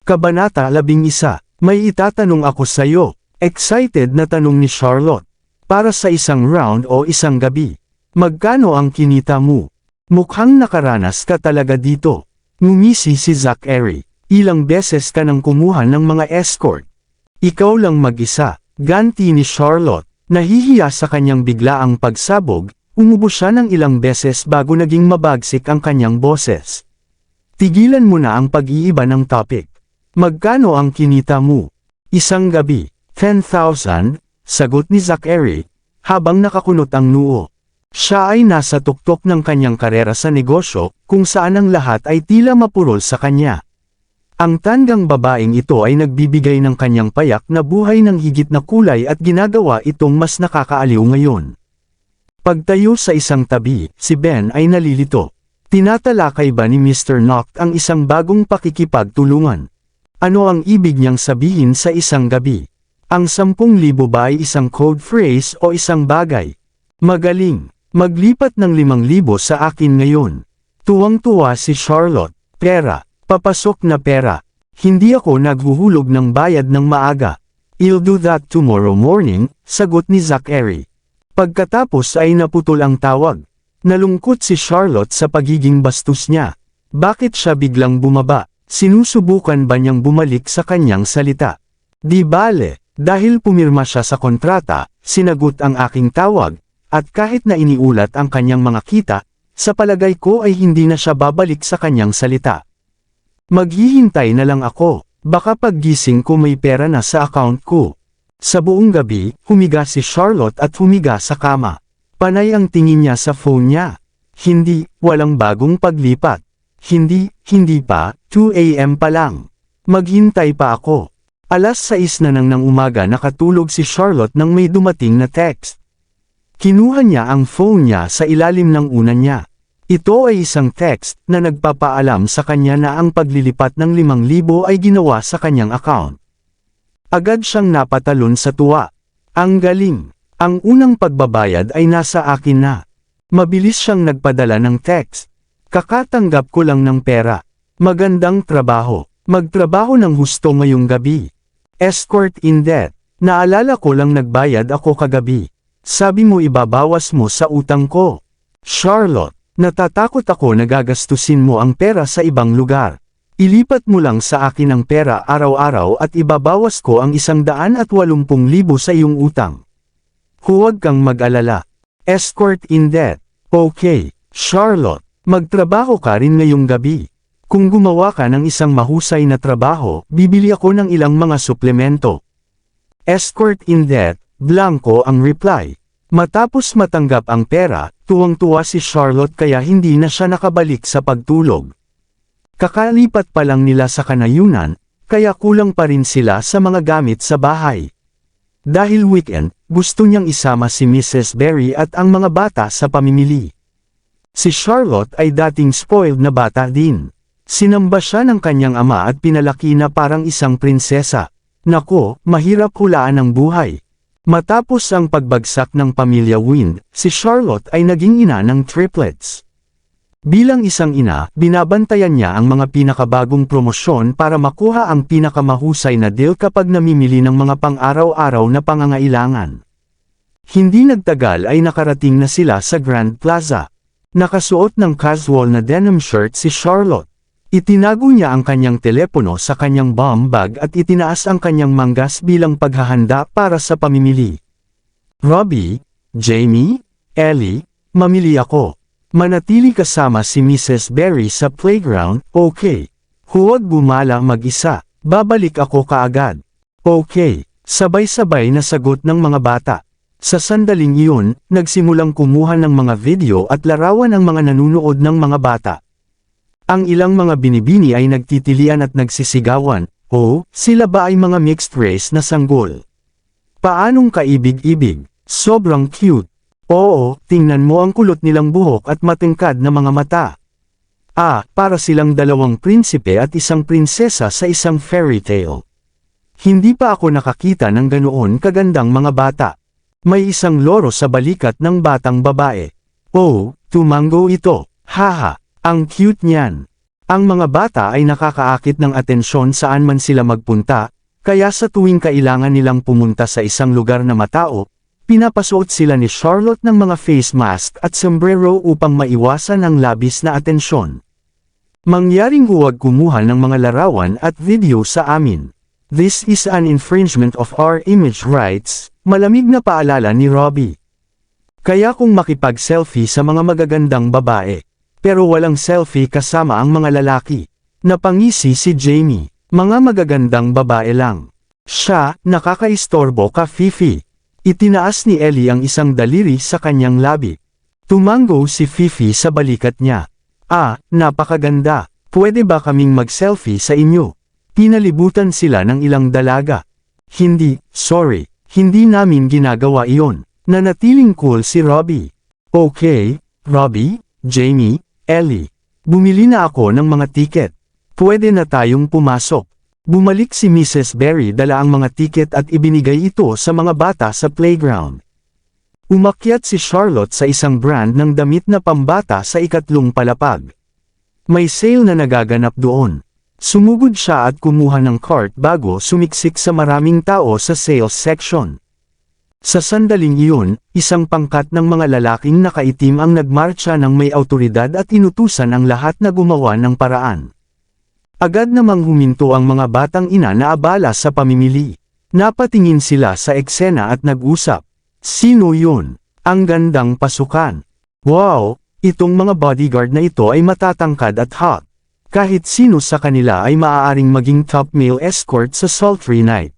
Kabanata 11. May itatanong ako sa'yo. Excited na tanong ni Charlotte. Para sa isang round o isang gabi, magkano ang kinita mo? Mukhang nakaranas ka talaga dito. Ngumisi si Zachary. Ilang beses ka nang kumuha ng mga escort. Ikaw lang mag-isa. Ganti ni Charlotte. Nahihiya sa kanyang biglaang pagsabog, umubo siya ng ilang beses bago naging mabagsik ang kanyang boses. Tigilan mo na ang pag-iiba ng topic. Magkano ang kinita mo? Isang gabi. 10,000, sagot ni Zachary, habang nakakunot ang noo. Siya ay nasa tuktok ng kanyang karera sa negosyo, kung saan ang lahat ay tila mapurol sa kanya. Ang tandang babaeng ito ay nagbibigay ng kanyang payak na buhay ng higit na kulay at ginagawa itong mas nakakaaliw ngayon. Pagtayo sa isang tabi, si Ben ay nalilito. Tinatalakay ba ni Mr. Noct ang isang bagong pakikipagtulungan? Ano ang ibig niyang sabihin sa isang gabi? Ang 10,000 ba ay isang code phrase o isang bagay? Magaling. Maglipat ng 5,000 sa akin ngayon. Tuwang-tuwa si Charlotte. Pera. Papasok na pera. Hindi ako naghuhulog ng bayad ng maaga. I'll do that tomorrow morning, sagot ni Zachary. Pagkatapos ay naputol ang tawag. Nalungkot si Charlotte sa pagiging bastos niya. Bakit siya biglang bumaba? Sinusubukan ba niyang bumalik sa kanyang salita? Di bale. Dahil pumirma siya sa kontrata, sinagot ang aking tawag, at kahit na iniulat ang kanyang mga kita, sa palagay ko ay hindi na siya babalik sa kanyang salita. Maghihintay na lang ako, baka paggising ko may pera na sa account ko. Sa buong gabi, humiga si Charlotte at humiga sa kama. Panay ang tingin niya sa phone niya. Hindi, walang bagong paglipat. Hindi pa, 2 AM pa lang. Maghintay pa ako. Alas 6 na ng umaga nakatulog si Charlotte nang may dumating na text. Kinuha niya ang phone niya sa ilalim ng unan niya. Ito ay isang text na nagpapaalam sa kanya na ang paglilipat ng 5,000 ay ginawa sa kanyang account. Agad siyang napatalon sa tuwa. Ang galing! Ang unang pagbabayad ay nasa akin na. Mabilis siyang nagpadala ng text. Kakatanggap ko lang ng pera. Magandang trabaho. Magtrabaho ng husto ngayong gabi. Escort in debt. Naalala ko lang nagbayad ako kagabi. Sabi mo ibabawas mo sa utang ko. Charlotte, natatakot ako na gagastusin mo ang pera sa ibang lugar. Ilipat mo lang sa akin ang pera araw-araw at ibabawas ko ang 180,000 sa iyong utang. Huwag kang mag-alala. Escort in debt. Okay, Charlotte, magtrabaho ka rin ngayong gabi. Kung gumawa ka ng isang mahusay na trabaho, bibili ako ng ilang mga suplemento. Escort in debt, blanco ang reply. Matapos matanggap ang pera, tuwang-tuwa si Charlotte kaya hindi na siya nakabalik sa pagtulog. Kakalipat pa lang nila sa kanayunan, kaya kulang pa rin sila sa mga gamit sa bahay. Dahil weekend, gusto niyang isama si Mrs. Berry at ang mga bata sa pamimili. Si Charlotte ay dating spoiled na bata din. Sinamba siya ng kanyang ama at pinalaki na parang isang prinsesa. Nako, mahirap hulaan ang buhay. Matapos ang pagbagsak ng pamilya Wind, si Charlotte ay naging ina ng triplets. Bilang isang ina, binabantayan niya ang mga pinakabagong promosyon para makuha ang pinakamahusay na deal kapag namimili ng mga pang-araw-araw na pangangailangan. Hindi nagtagal ay nakarating na sila sa Grand Plaza. Nakasuot ng casual na denim shirt si Charlotte. Itinago niya ang kanyang telepono sa kanyang bum bag at itinaas ang kanyang manggas bilang paghahanda para sa pamimili. Robbie, Jamie, Ellie, mamili ako. Manatili kasama si Mrs. Berry sa playground, okay. Huwag bumala mag-isa, babalik ako kaagad. Okay, sabay-sabay na sagot ng mga bata. Sa sandaling iyon, nagsimulang kumuha ng mga video at larawan ang mga nanunood ng mga bata. Ang ilang mga binibini ay nagtitilian at nagsisigawan, oh, sila ba ay mga mixed race na sanggol? Paanong kaibig-ibig? Sobrang cute. Oo, tingnan mo ang kulot nilang buhok at matingkad na mga mata. Ah, para silang dalawang prinsipe at isang prinsesa sa isang fairy tale. Hindi pa ako nakakita ng ganoon kagandang mga bata. May isang loro sa balikat ng batang babae. Oh, tumango ito. Haha. Ang cute niyan. Ang mga bata ay nakakaakit ng atensyon saan man sila magpunta, kaya sa tuwing kailangan nilang pumunta sa isang lugar na matao, pinapasuot sila ni Charlotte ng mga face mask at sombrero upang maiwasan ang labis na atensyon. Mangyaring huwag kumuha ng mga larawan at video sa amin. This is an infringement of our image rights, malamig na paalala ni Robbie. Kaya kung makipag-selfie sa mga magagandang babae, pero walang selfie kasama ang mga lalaki. Napangisi si Jamie, mga magagandang babae lang. Siya, nakakaistorbo ka Fifi. Itinaas ni Ellie ang isang daliri sa kanyang labi. Tumango si Fifi sa balikat niya. Ah, napakaganda. Pwede ba kaming mag-selfie sa inyo? Pinalibutan sila ng ilang dalaga. Hindi, sorry, hindi namin ginagawa iyon. Nanatiling cool si Robbie. Okay, Robbie, Jamie, Ellie. Bumili na ako ng mga tiket. Pwede na tayong pumasok. Bumalik si Mrs. Berry dala ang mga tiket at ibinigay ito sa mga bata sa playground. Umakyat si Charlotte sa isang brand ng damit na pambata sa ikatlong palapag. May sale na nagaganap doon. Sumugod siya at kumuha ng cart bago sumiksik sa maraming tao sa sales section. Sa sandaling iyon, isang pangkat ng mga lalaking nakaitim ang nagmarcha ng may awtoridad at inutusan ang lahat na gumawa ng paraan. Agad namang huminto ang mga batang ina na abala sa pamimili. Napatingin sila sa eksena at nag-usap. Sino yun? Ang gandang pasukan. Wow, itong mga bodyguard na ito ay matatangkad at hot. Kahit sino sa kanila ay maaaring maging top male escort sa sultry night.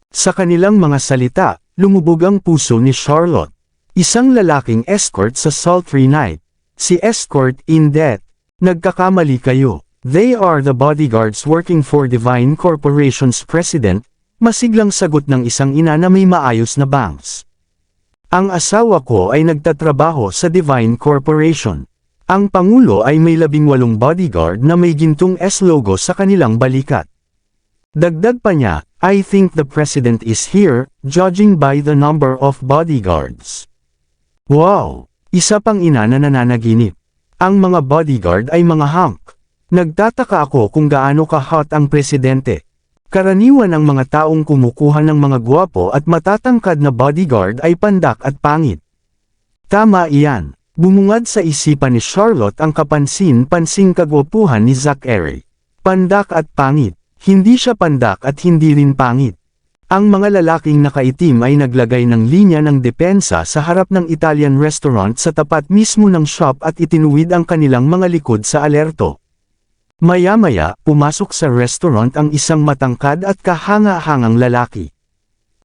Sa kanilang mga salita, lumubog ang puso ni Charlotte. Isang lalaking escort sa sultry night. Si escort in debt. Nagkakamali kayo. They are the bodyguards working for Divine Corporation's president, masiglang sagot ng isang ina na may maayos na bangs. Ang asawa ko ay nagtatrabaho sa Divine Corporation. Ang pangulo ay may 18 bodyguard na may gintong S logo sa kanilang balikat. Dagdag pa niya, I think the president is here, judging by the number of bodyguards. Wow! Isa pang ina na nananaginip. Ang mga bodyguard ay mga hunk. Nagtataka ako kung gaano ka-hot ang presidente. Karaniwan ang mga taong kumukuha ng mga gwapo at matatangkad na bodyguard ay pandak at pangit. Tama iyan. Bumungad sa isipan ni Charlotte ang kapansin-pansing kagwapuhan ni Zachary. Pandak at pangit. Hindi siya pandak at hindi rin pangit. Ang mga lalaking nakaitim ay naglagay ng linya ng depensa sa harap ng Italian restaurant sa tapat mismo ng shop at itinuwid ang kanilang mga likod sa alerto. Maya-maya, pumasok sa restaurant ang isang matangkad at kahanga-hangang lalaki.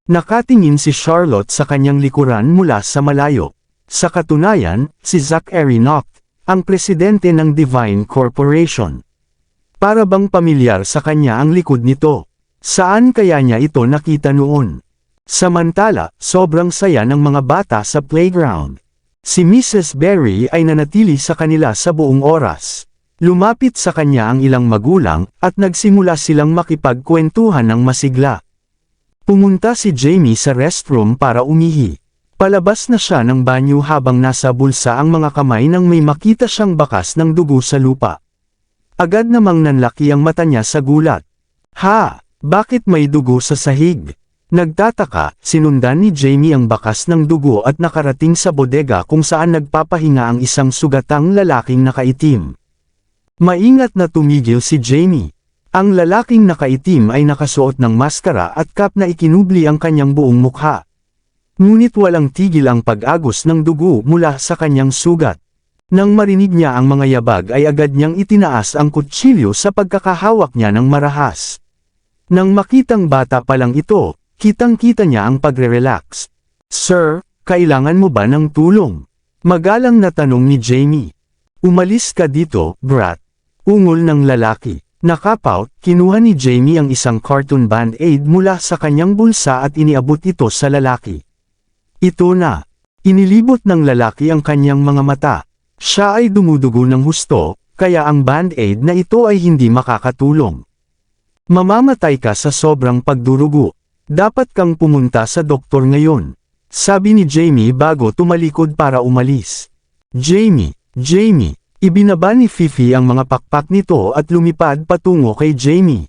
Nakatingin si Charlotte sa kanyang likuran mula sa malayo. Sa katunayan, si Zachary Noct, ang presidente ng Divine Corporation. Para bang pamilyar sa kanya ang likod nito? Saan kaya niya ito nakita noon? Samantala, sobrang saya ng mga bata sa playground. Si Mrs. Berry ay nanatili sa kanila sa buong oras. Lumapit sa kanya ang ilang magulang, at nagsimula silang makipagkwentuhan ng masigla. Pumunta si Jamie sa restroom para umihi. Palabas na siya ng banyo habang nasa bulsa ang mga kamay nang may makita siyang bakas ng dugo sa lupa. Agad namang nanlaki ang mata niya sa gulat. Ha! Bakit may dugo sa sahig? Nagtataka, sinundan ni Jamie ang bakas ng dugo at nakarating sa bodega kung saan nagpapahinga ang isang sugatang lalaking nakaitim. Maingat na tumigil si Jamie. Ang lalaking nakaitim ay nakasuot ng maskara at cap na ikinubli ang kanyang buong mukha. Ngunit walang tigil ang pag-agos ng dugo mula sa kanyang sugat. Nang marinig niya ang mga yabag ay agad niyang itinaas ang kutsilyo sa pagkakahawak niya ng marahas. Nang makitang bata pa lang ito, kitang-kita niya ang pagre-relax. Sir, kailangan mo ba ng tulong? Magalang na tanong ni Jamie. Umalis ka dito, brat. Ungol ng lalaki. Nakapout, kinuha ni Jamie ang isang cartoon band-aid mula sa kanyang bulsa at iniabot ito sa lalaki. Ito na. Inilibot ng lalaki ang kanyang mga mata. Siya ay dumudugo ng husto, kaya ang band-aid na ito ay hindi makakatulong. Mamamatay ka sa sobrang pagdurugo. Dapat kang pumunta sa doktor ngayon. Sabi ni Jamie bago tumalikod para umalis. Jamie, Ibinaba ni Fifi ang mga pakpak nito at lumipad patungo kay Jamie.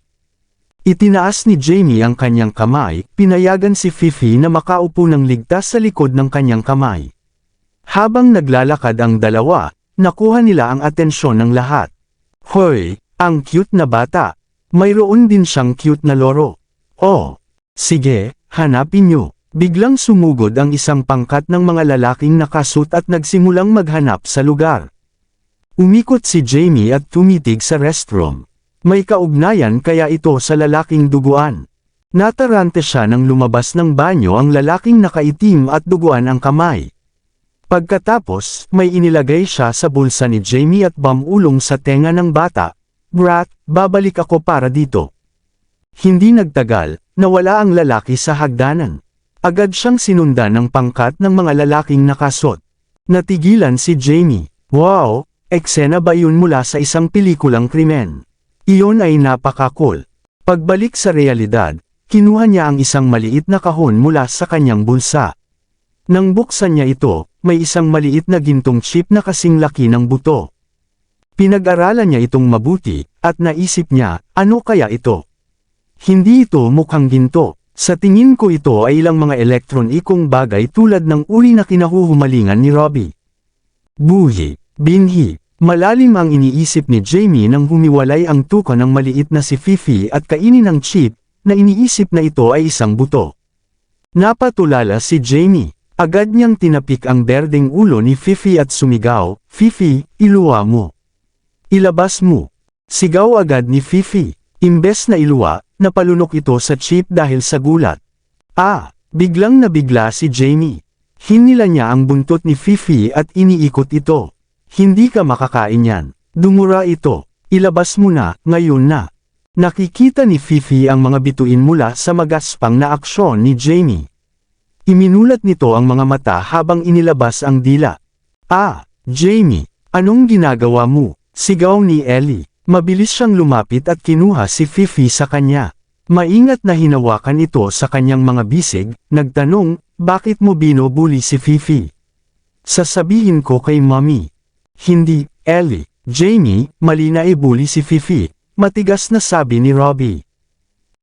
Itinaas ni Jamie ang kanyang kamay, pinayagan si Fifi na makaupo ng ligtas sa likod ng kanyang kamay. Habang naglalakad ang dalawa, nakuha nila ang atensyon ng lahat. Hoy, ang cute na bata. Mayroon din siyang cute na loro. Oh, sige, hanapin niyo. Biglang sumugod ang isang pangkat ng mga lalaking nakasuot at nagsimulang maghanap sa lugar. Umikot si Jamie at tumitig sa restroom. May kaugnayan kaya ito sa lalaking duguan. Natarante siya nang lumabas ng banyo ang lalaking nakaitim at duguan ang kamay. Pagkatapos, may inilagay siya sa bulsa ni Jamie at bamulong sa tenga ng bata. Brat, babalik ako para dito. Hindi nagtagal, nawala ang lalaki sa hagdanan. Agad siyang sinundan ng pangkat ng mga lalaking nakasot. Natigilan si Jamie. Wow, eksena ba yun mula sa isang pelikulang krimen? Iyon ay napaka-cool. Pagbalik sa realidad, kinuha niya ang isang maliit na kahon mula sa kanyang bulsa. Nang buksan niya ito, may isang maliit na gintong chip na kasing laki ng buto. Pinag-aralan niya itong mabuti, at naisip niya, ano kaya ito? Hindi ito mukhang ginto. Sa tingin ko ito ay ilang mga elektronikong bagay tulad ng uri na kinahuhumalingan ni Robbie. Buhi, binhi. Malalim ang iniisip ni Jamie nang humiwalay ang tuka ng maliit na si Fifi at kainin ang chip, na iniisip na ito ay isang buto. Napatulala si Jamie. Agad niyang tinapik ang berdeng ulo ni Fifi at sumigaw, Fifi, iluwa mo. Ilabas mo. Sigaw agad ni Fifi. Imbes na iluwa, napalunok ito sa chip dahil sa gulat. Biglang nabigla si Jamie. Hinila niya ang buntot ni Fifi at iniikot ito. Hindi ka makakain yan. Dumura ito. Ilabas mo na, ngayon na. Nakikita ni Fifi ang mga bituin mula sa magaspang na aksyon ni Jamie. Iminulat nito ang mga mata habang inilabas ang dila. Jamie, anong ginagawa mo? Sigaw ni Ellie. Mabilis siyang lumapit at kinuha si Fifi sa kanya. Maingat na hinawakan ito sa kanyang mga bisig, nagtanong, bakit mo binubuli si Fifi? Sasabihin ko kay Mommy. Hindi, Ellie. Jamie, mali na ibuli si Fifi. Matigas na sabi ni Robbie.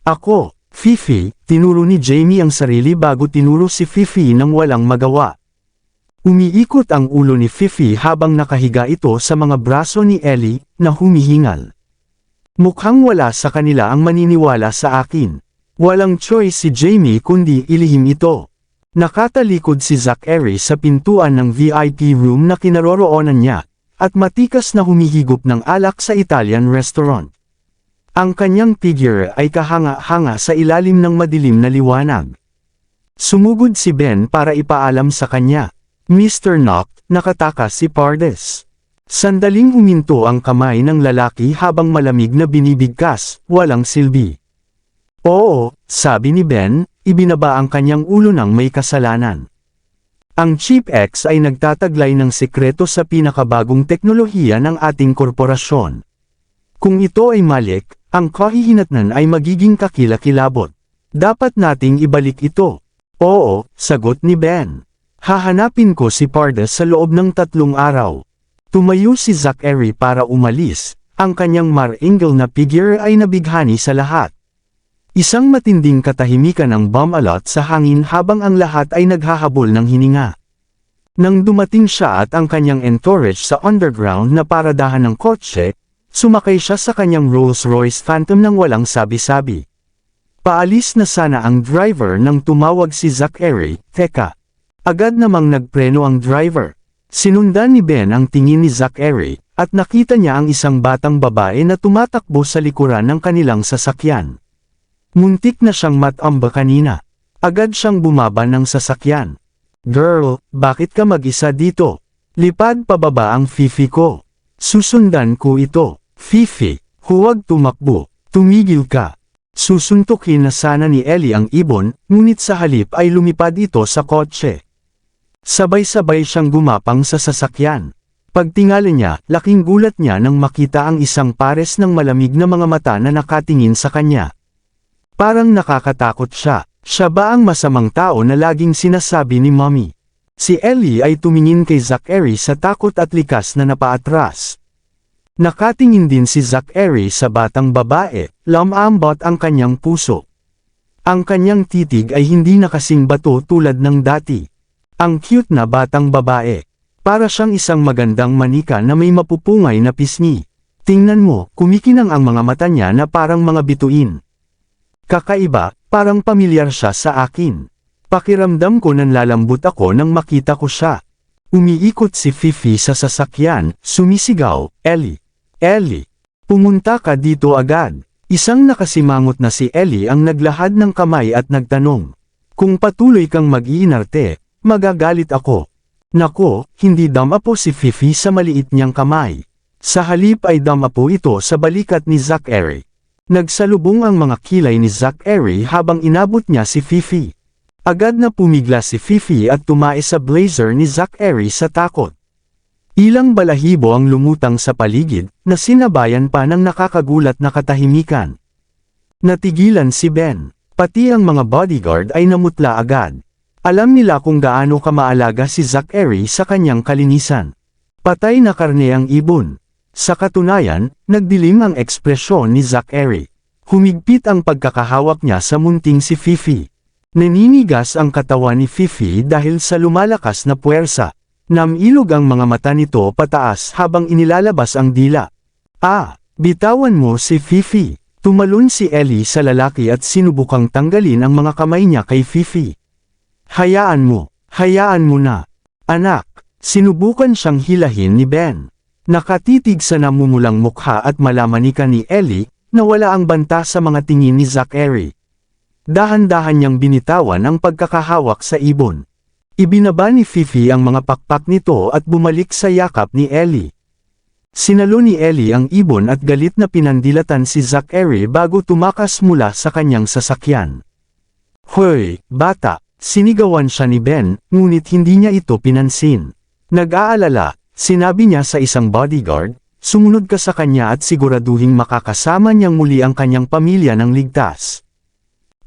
Ako, Fifi, tinuro ni Jamie ang sarili bago tinuro si Fifi nang walang magawa. Umiikot ang ulo ni Fifi habang nakahiga ito sa mga braso ni Ellie, na humihingal. Mukhang wala sa kanila ang maniniwala sa akin. Walang choice si Jamie kundi ilihim ito. Nakatalikod si Zachary sa pintuan ng VIP room na kinaroroonan niya, at matikas na humihigop ng alak sa Italian restaurant. Ang kanyang figure ay kahanga-hanga sa ilalim ng madilim na liwanag. Sumugod si Ben para ipaalam sa kanya. Mr. Knock, nakatakas si Pardes. Sandaling huminto ang kamay ng lalaki habang malamig na binibigkas, walang silbi. Oo, sabi ni Ben, ibinaba ang kanyang ulo ng may kasalanan. Ang Chief X ay nagtataglay ng sekreto sa pinakabagong teknolohiya ng ating korporasyon. Kung ito ay malik, ang kahihinatnan ay magiging kakilakilabot. Dapat nating ibalik ito. Oo, sagot ni Ben. Hahanapin ko si Pardes sa loob ng 3 araw. Tumayo si Zachary para umalis, ang kanyang maringal na figure ay nabighani sa lahat. Isang matinding katahimikan ang bumalot sa hangin habang ang lahat ay naghahabol ng hininga. Nang dumating siya at ang kanyang entourage sa underground na paradahan ng kotse, sumakay siya sa kanyang Rolls-Royce Phantom nang walang sabi-sabi. Paalis na sana ang driver nang tumawag si Zachary, teka. Agad namang nagpreno ang driver. Sinundan ni Ben ang tingin ni Zachary, at nakita niya ang isang batang babae na tumatakbo sa likuran ng kanilang sasakyan. Muntik na siyang matamba kanina. Agad siyang bumaba ng sasakyan. Girl, bakit ka mag-isa dito? Lipad pababa ang Fifi ko. Susundan ko ito. Fifi, huwag tumakbo. Tumigil ka. Susuntukin na sana ni Ellie ang ibon, ngunit sa halip ay lumipad ito sa kotse. Sabay-sabay siyang gumapang sa sasakyan. Pagtingala niya, laking gulat niya nang makita ang isang pares ng malamig na mga mata na nakatingin sa kanya. Parang nakakatakot siya. Siya ba ang masamang tao na laging sinasabi ni Mommy? Si Ellie ay tumingin kay Zachary sa takot at likas na napaatras. Nakatingin din si Zachary sa batang babae, lumambot ang kanyang puso. Ang kanyang titig ay hindi na kasing bato tulad ng dati. Ang cute na batang babae. Para siyang isang magandang manika na may mapupungay na pisngi. Tingnan mo, kumikinang ang mga mata niya na parang mga bituin. Kakaiba, parang pamilyar siya sa akin. Pakiramdam ko nanlalambot ako nang makita ko siya. Umiikot si Fifi sa sasakyan, sumisigaw, Ellie. Ellie, pumunta ka dito agad. Isang nakasimangot na si Ellie ang naglahad ng kamay at nagtanong. Kung patuloy kang mag-iinarte, magagalit ako. Nako, hindi damapo si Fifi sa maliit niyang kamay. Sa halip ay damapo ito sa balikat ni Zachary. Nagsalubong ang mga kilay ni Zachary habang inabot niya si Fifi. Agad na pumigla si Fifi at tumae sa blazer ni Zachary sa takot. Ilang balahibo ang lumutang sa paligid, na sinabayan pa ng nakakagulat na katahimikan. Natigilan si Ben. Pati ang mga bodyguard ay namutla agad. Alam nila kung gaano kamaalaga si Zachary sa kanyang kalinisan. Patay na karne ang ibon. Sa katunayan, nagdilim ang ekspresyon ni Zachary. Humigpit ang pagkakahawak niya sa munting si Fifi. Naninigas ang katawan ni Fifi dahil sa lumalakas na puwersa. Namilog ang mga mata nito pataas habang inilalabas ang dila. Bitawan mo si Fifi. Tumalon si Ellie sa lalaki at sinubukang tanggalin ang mga kamay niya kay Fifi. Hayaan mo na. Anak, sinubukan siyang hilahin ni Ben. Nakatitig sa namumulang mukha at malamanika ni Ellie, na wala ang banta sa mga tingin ni Zachary. Dahan-dahan niyang binitawan ang pagkakahawak sa ibon. Ibinaba ni Fifi ang mga pakpak nito at bumalik sa yakap ni Ellie. Sinalo ni Ellie ang ibon at galit na pinandilatan si Zachary bago tumakas mula sa kanyang sasakyan. Hoy, bata! Sinigawan siya ni Ben, ngunit hindi niya ito pinansin. Nag-aalala, sinabi niya sa isang bodyguard, sumunod ka sa kanya at siguraduhing makakasama niyang muli ang kanyang pamilya ng ligtas.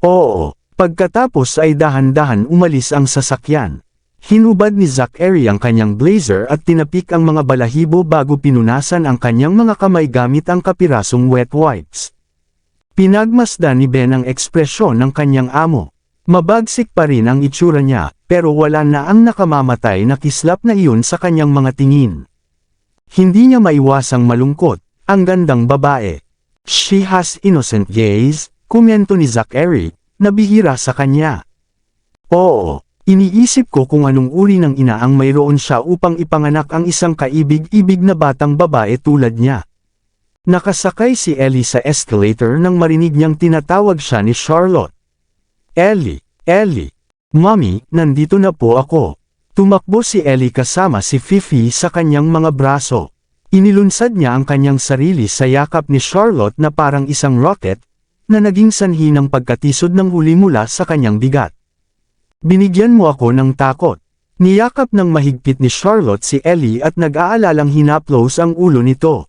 Oo, pagkatapos ay dahan-dahan umalis ang sasakyan. Hinubad ni Zachary ang kanyang blazer at tinapik ang mga balahibo bago pinunasan ang kanyang mga kamay gamit ang kapirasong wet wipes. Pinagmasdan ni Ben ang ekspresyon ng kanyang amo. Mabagsik pa rin ang itsura niya, pero wala na ang nakamamatay na kislap na iyon sa kanyang mga tingin. Hindi niya maiwasang malungkot, ang gandang babae. She has innocent gaze, komento ni Zachary, na bihira sa kanya. Oo, iniisip ko kung anong uri ng ina ang mayroon siya upang ipanganak ang isang kaibig-ibig na batang babae tulad niya. Nakasakay si Ellie sa escalator nang marinig niyang tinatawag siya ni Charlotte. Ellie, Mommy, nandito na po ako. Tumakbo si Ellie kasama si Fifi sa kanyang mga braso. Inilunsad niya ang kanyang sarili sa yakap ni Charlotte na parang isang rocket, na naging sanhi ng pagkatisod ng huli mula sa kanyang bigat. Binigyan mo ako ng takot. Niyakap ng mahigpit ni Charlotte si Ellie at nag-aalalang hinaplos ang ulo nito.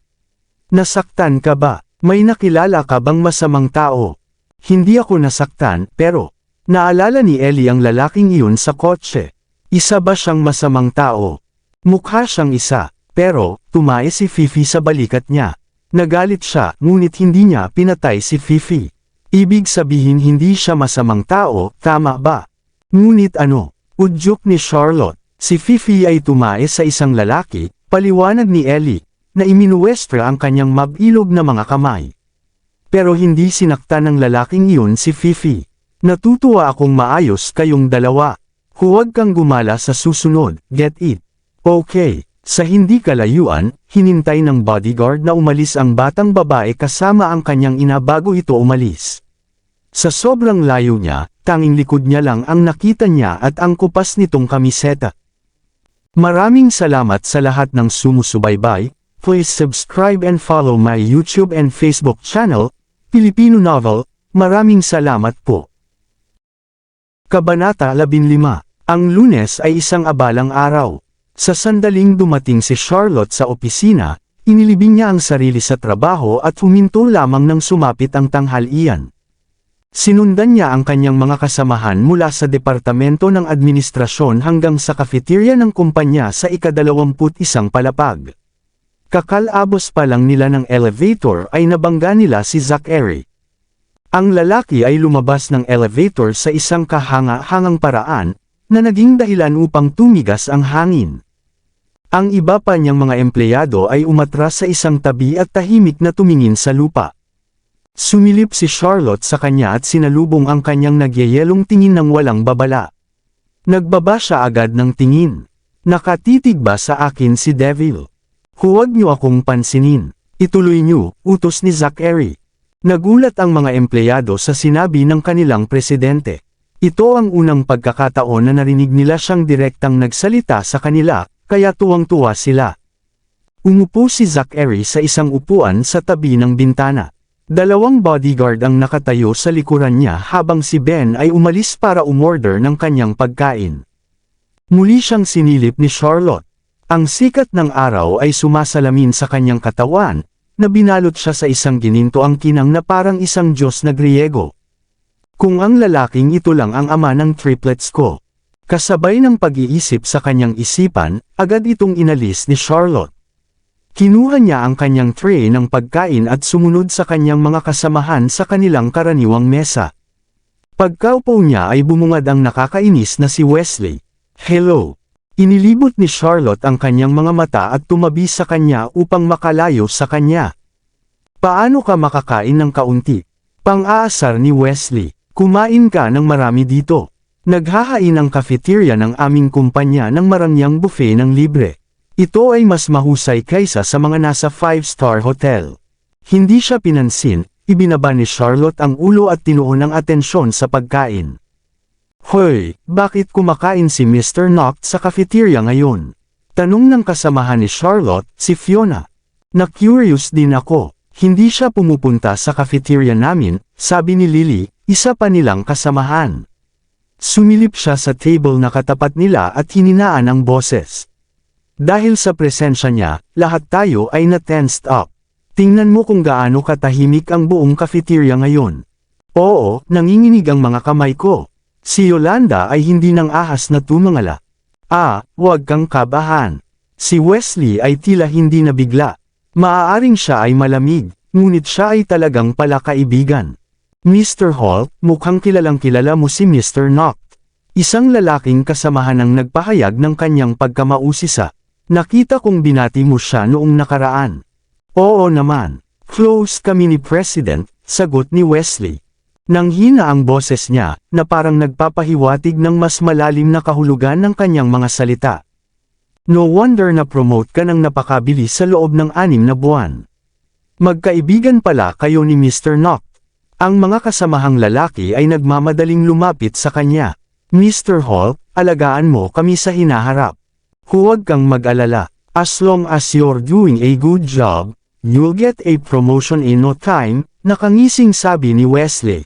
Nasaktan ka ba? May nakilala ka bang masamang tao? Hindi ako nasaktan, pero naalala ni Ellie ang lalaking iyon sa kotse. Isa ba siyang masamang tao? Mukha siyang isa, pero tumae si Fifi sa balikat niya. Nagalit siya, ngunit hindi niya pinatay si Fifi. Ibig sabihin hindi siya masamang tao, tama ba? Ngunit ano? Udyok ni Charlotte. Si Fifi ay tumae sa isang lalaki, paliwanag ni Ellie, na iminuwestra ang kanyang mabilog na mga kamay. Pero hindi sinaktan ng lalaking iyon si Fifi. Natutuwa akong maayos kayong dalawa. Huwag kang gumala sa susunod, get it? Okay. Sa hindi kalayuan, hinintay ng bodyguard na umalis ang batang babae kasama ang kanyang ina bago ito umalis. Sa sobrang layo niya, tanging likod niya lang ang nakita niya at ang kupas nitong kamiseta. Maraming salamat sa lahat ng sumusubaybay. Please subscribe and follow my YouTube and Facebook channel, Filipino Novel. Maraming salamat po. Kabanata 15. Ang Lunes ay isang abalang araw. Sa sandaling dumating si Charlotte sa opisina, inilibing niya ang sarili sa trabaho at huminto lamang nang sumapit ang tanghalian. Sinundan niya ang kanyang mga kasamahan mula sa departamento ng administrasyon hanggang sa cafeteria ng kumpanya sa ika-21 palapag. Kakalabos pa lang nila ng elevator ay nabangga nila si Zachary. Ang lalaki ay lumabas ng elevator sa isang kahanga-hangang paraan, na naging dahilan upang tumigas ang hangin. Ang iba pa niyang mga empleyado ay umatras sa isang tabi at tahimik na tumingin sa lupa. Sumilip si Charlotte sa kanya at sinalubong ang kanyang nagyayelong tingin ng walang babala. Nagbaba siya agad ng tingin. Nakatitig ba sa akin si Devil? Huwag niyo akong pansinin. Ituloy niyo, utos ni Zachary. Nagulat ang mga empleyado sa sinabi ng kanilang presidente. Ito ang unang pagkakataon na narinig nila siyang direktang nagsalita sa kanila, kaya tuwang-tuwa sila. Umupo si Zachary sa isang upuan sa tabi ng bintana. 2 bodyguard ang nakatayo sa likuran niya habang si Ben ay umalis para umorder ng kanyang pagkain. Muli siyang sinilip ni Charlotte. Ang sikat ng araw ay sumasalamin sa kanyang katawan, na binalot siya sa isang gininto ang kinang na parang isang Diyos na Griego. Kung ang lalaking ito lang ang ama ng triplets ko. Kasabay ng pag-iisip sa kanyang isipan, agad itong inalis ni Charlotte. Kinuha niya ang kanyang tray ng pagkain at sumunod sa kanyang mga kasamahan sa kanilang karaniwang mesa. Pagkaupo niya ay bumungad ang nakakainis na si Wesley. Hello. Inilibot ni Charlotte ang kanyang mga mata at tumabi sa kanya upang makalayo sa kanya. Paano ka makakain ng kaunti? Pang-aasar ni Wesley. Kumain ka ng marami dito. Naghahain ang cafeteria ng aming kumpanya ng marangyang buffet ng libre. Ito ay mas mahusay kaysa sa mga nasa 5-star hotel. Hindi siya pinansin, ibinaba ni Charlotte ang ulo at tinuon ang atensyon sa pagkain. Hoy, bakit kumakain si Mr. Knock sa cafeteria ngayon? Tanong ng kasamahan ni Charlotte, si Fiona. Na-curious din ako, hindi siya pumupunta sa cafeteria namin, sabi ni Lily, isa pa nilang kasamahan. Sumilip siya sa table na katapat nila at hininaan ang boses. Dahil sa presensya niya, lahat tayo ay na-tensed up. Tingnan mo kung gaano katahimik ang buong cafeteria ngayon. Oo, nanginginig ang mga kamay ko. Si Yolanda ay hindi nang ahas na tumangala. Huwag kang kabahan. Si Wesley ay tila hindi nabigla. Maaaring siya ay malamig, ngunit siya ay talagang pala kaibigan. Mr. Hall, mukhang kilalang-kilala mo si Mr. Knock. Isang lalaking kasamahan ang nagpahayag ng kanyang pagkamausisa. Nakita kong binati mo siya noong nakaraan. Oo naman. Close kami ni President, sagot ni Wesley. Nanghina ang boses niya, na parang nagpapahiwatig ng mas malalim na kahulugan ng kanyang mga salita. No wonder na promote ka ng napakabilis sa loob ng 6 na buwan. Magkaibigan pala kayo ni Mr. Knock. Ang mga kasamahang lalaki ay nagmamadaling lumapit sa kanya. Mr. Hall, alagaan mo kami sa hinaharap. Huwag kang mag-alala. As long as you're doing a good job, you'll get a promotion in no time, nakangising sabi ni Wesley.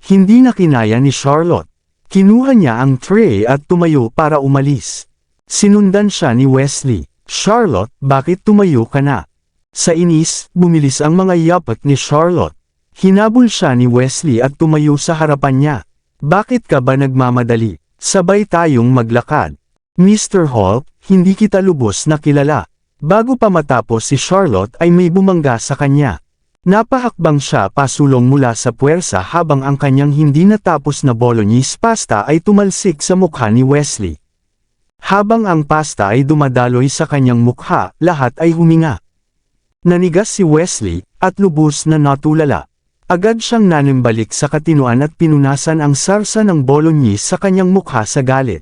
Hindi na kinaya ni Charlotte. Kinuha niya ang tray at tumayo para umalis. Sinundan siya ni Wesley. Charlotte, bakit tumayo ka na? Sa inis, bumilis ang mga yapak ni Charlotte. Hinabol siya ni Wesley at tumayo sa harapan niya. Bakit ka ba nagmamadali? Sabay tayong maglakad. Mr. Hall, hindi kita lubos na kilala. Bago pa matapos si Charlotte ay may bumangga sa kanya. Napahakbang siya pasulong mula sa puwersa habang ang kanyang hindi natapos na bolognese pasta ay tumalsik sa mukha ni Wesley. Habang ang pasta ay dumadaloy sa kanyang mukha, lahat ay huminga. Nanigas si Wesley, at lubos na natulala. Agad siyang nanimbalik sa katinuan at pinunasan ang sarsa ng bolognese sa kanyang mukha sa galit.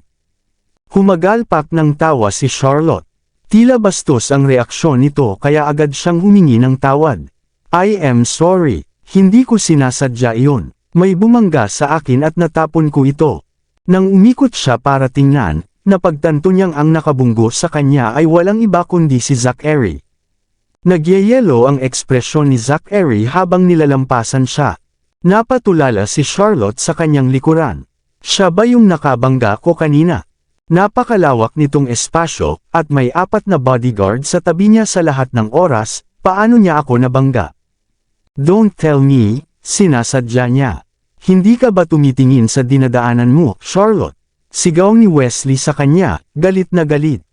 Humagalpak ng tawa si Charlotte. Tila bastos ang reaksyon nito kaya agad siyang humingi ng tawad. I am sorry, hindi ko sinasadya iyon. May bumangga sa akin at natapon ko ito. Nang umikot siya para tingnan, napagtanto niyang ang nakabunggo sa kanya ay walang iba kundi si Zachary. Nagyayelo ang ekspresyon ni Zachary habang nilalampasan siya. Napatulala si Charlotte sa kanyang likuran. Siya ba yung nakabangga ko kanina? Napakalawak nitong espasyo, at may 4 na bodyguard sa tabi niya sa lahat ng oras, paano niya ako nabangga? Don't tell me, sinasadya niya. Hindi ka ba tumitingin sa dinadaanan mo, Charlotte? Sigaw ni Wesley sa kanya, galit na galit.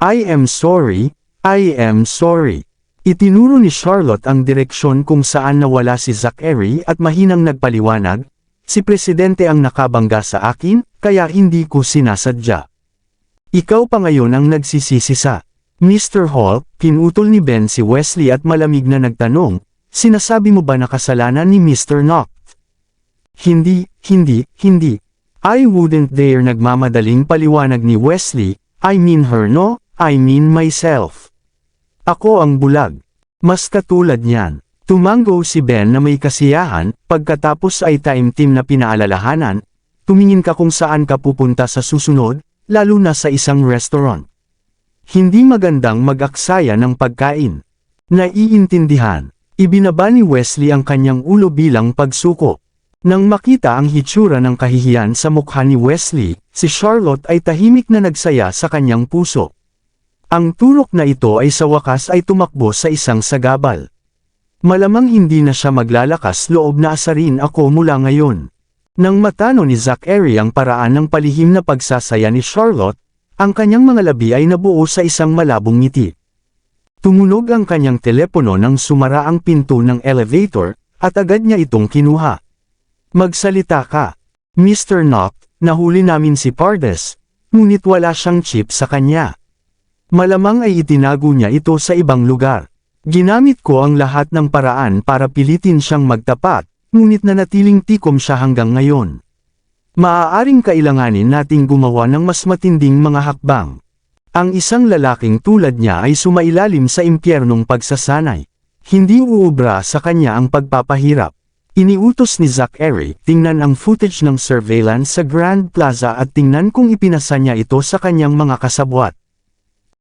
I am sorry, I am sorry. Itinuro ni Charlotte ang direksyon kung saan nawala si Zachary at mahinang nagpaliwanag, si Presidente ang nakabangga sa akin, kaya hindi ko sinasadya. Ikaw pa ngayon ang nagsisisi sa Mr. Hall, pinutol ni Ben si Wesley at malamig na nagtanong, sinasabi mo ba na kasalanan ni Mr. Knox? Hindi. I wouldn't dare, nagmamadaling paliwanag ni Wesley, I mean her no, I mean myself. Ako ang bulag. Mas katulad niyan. Tumango si Ben na may kasiyahan, pagkatapos ay taimtim na pinaalalahanan, tumingin ka kung saan ka pupunta sa susunod, lalo na sa isang restaurant. Hindi magandang mag-aksaya ng pagkain. Naiintindihan. Ibinaba ni Wesley ang kanyang ulo bilang pagsuko. Nang makita ang hitsura ng kahihiyan sa mukha ni Wesley, si Charlotte ay tahimik na nagsaya sa kanyang puso. Ang turok na ito ay sa wakas ay tumakbo sa isang sagabal. Malamang hindi na siya maglalakas loob na asarin ako mula ngayon. Nang matano ni Zachary ang paraan ng palihim na pagsasaya ni Charlotte, ang kanyang mga labi ay nabuo sa isang malabong ngiti. Tumunog ang kanyang telepono nang sumara ang pinto ng elevator, at agad niya itong kinuha. Magsalita ka. Mr. Knox, nahuli namin si Pardes, ngunit wala siyang chip sa kanya. Malamang ay itinago niya ito sa ibang lugar. Ginamit ko ang lahat ng paraan para pilitin siyang magtapat, ngunit nanatiling tikom siya hanggang ngayon. Maaaring kailanganin nating gumawa ng mas matinding mga hakbang. Ang isang lalaking tulad niya ay sumailalim sa impyernong pagsasanay. Hindi uubra sa kanya ang pagpapahirap. Iniutos ni Zachary, tingnan ang footage ng surveillance sa Grand Plaza at tingnan kung ipinasa niya ito sa kanyang mga kasabwat.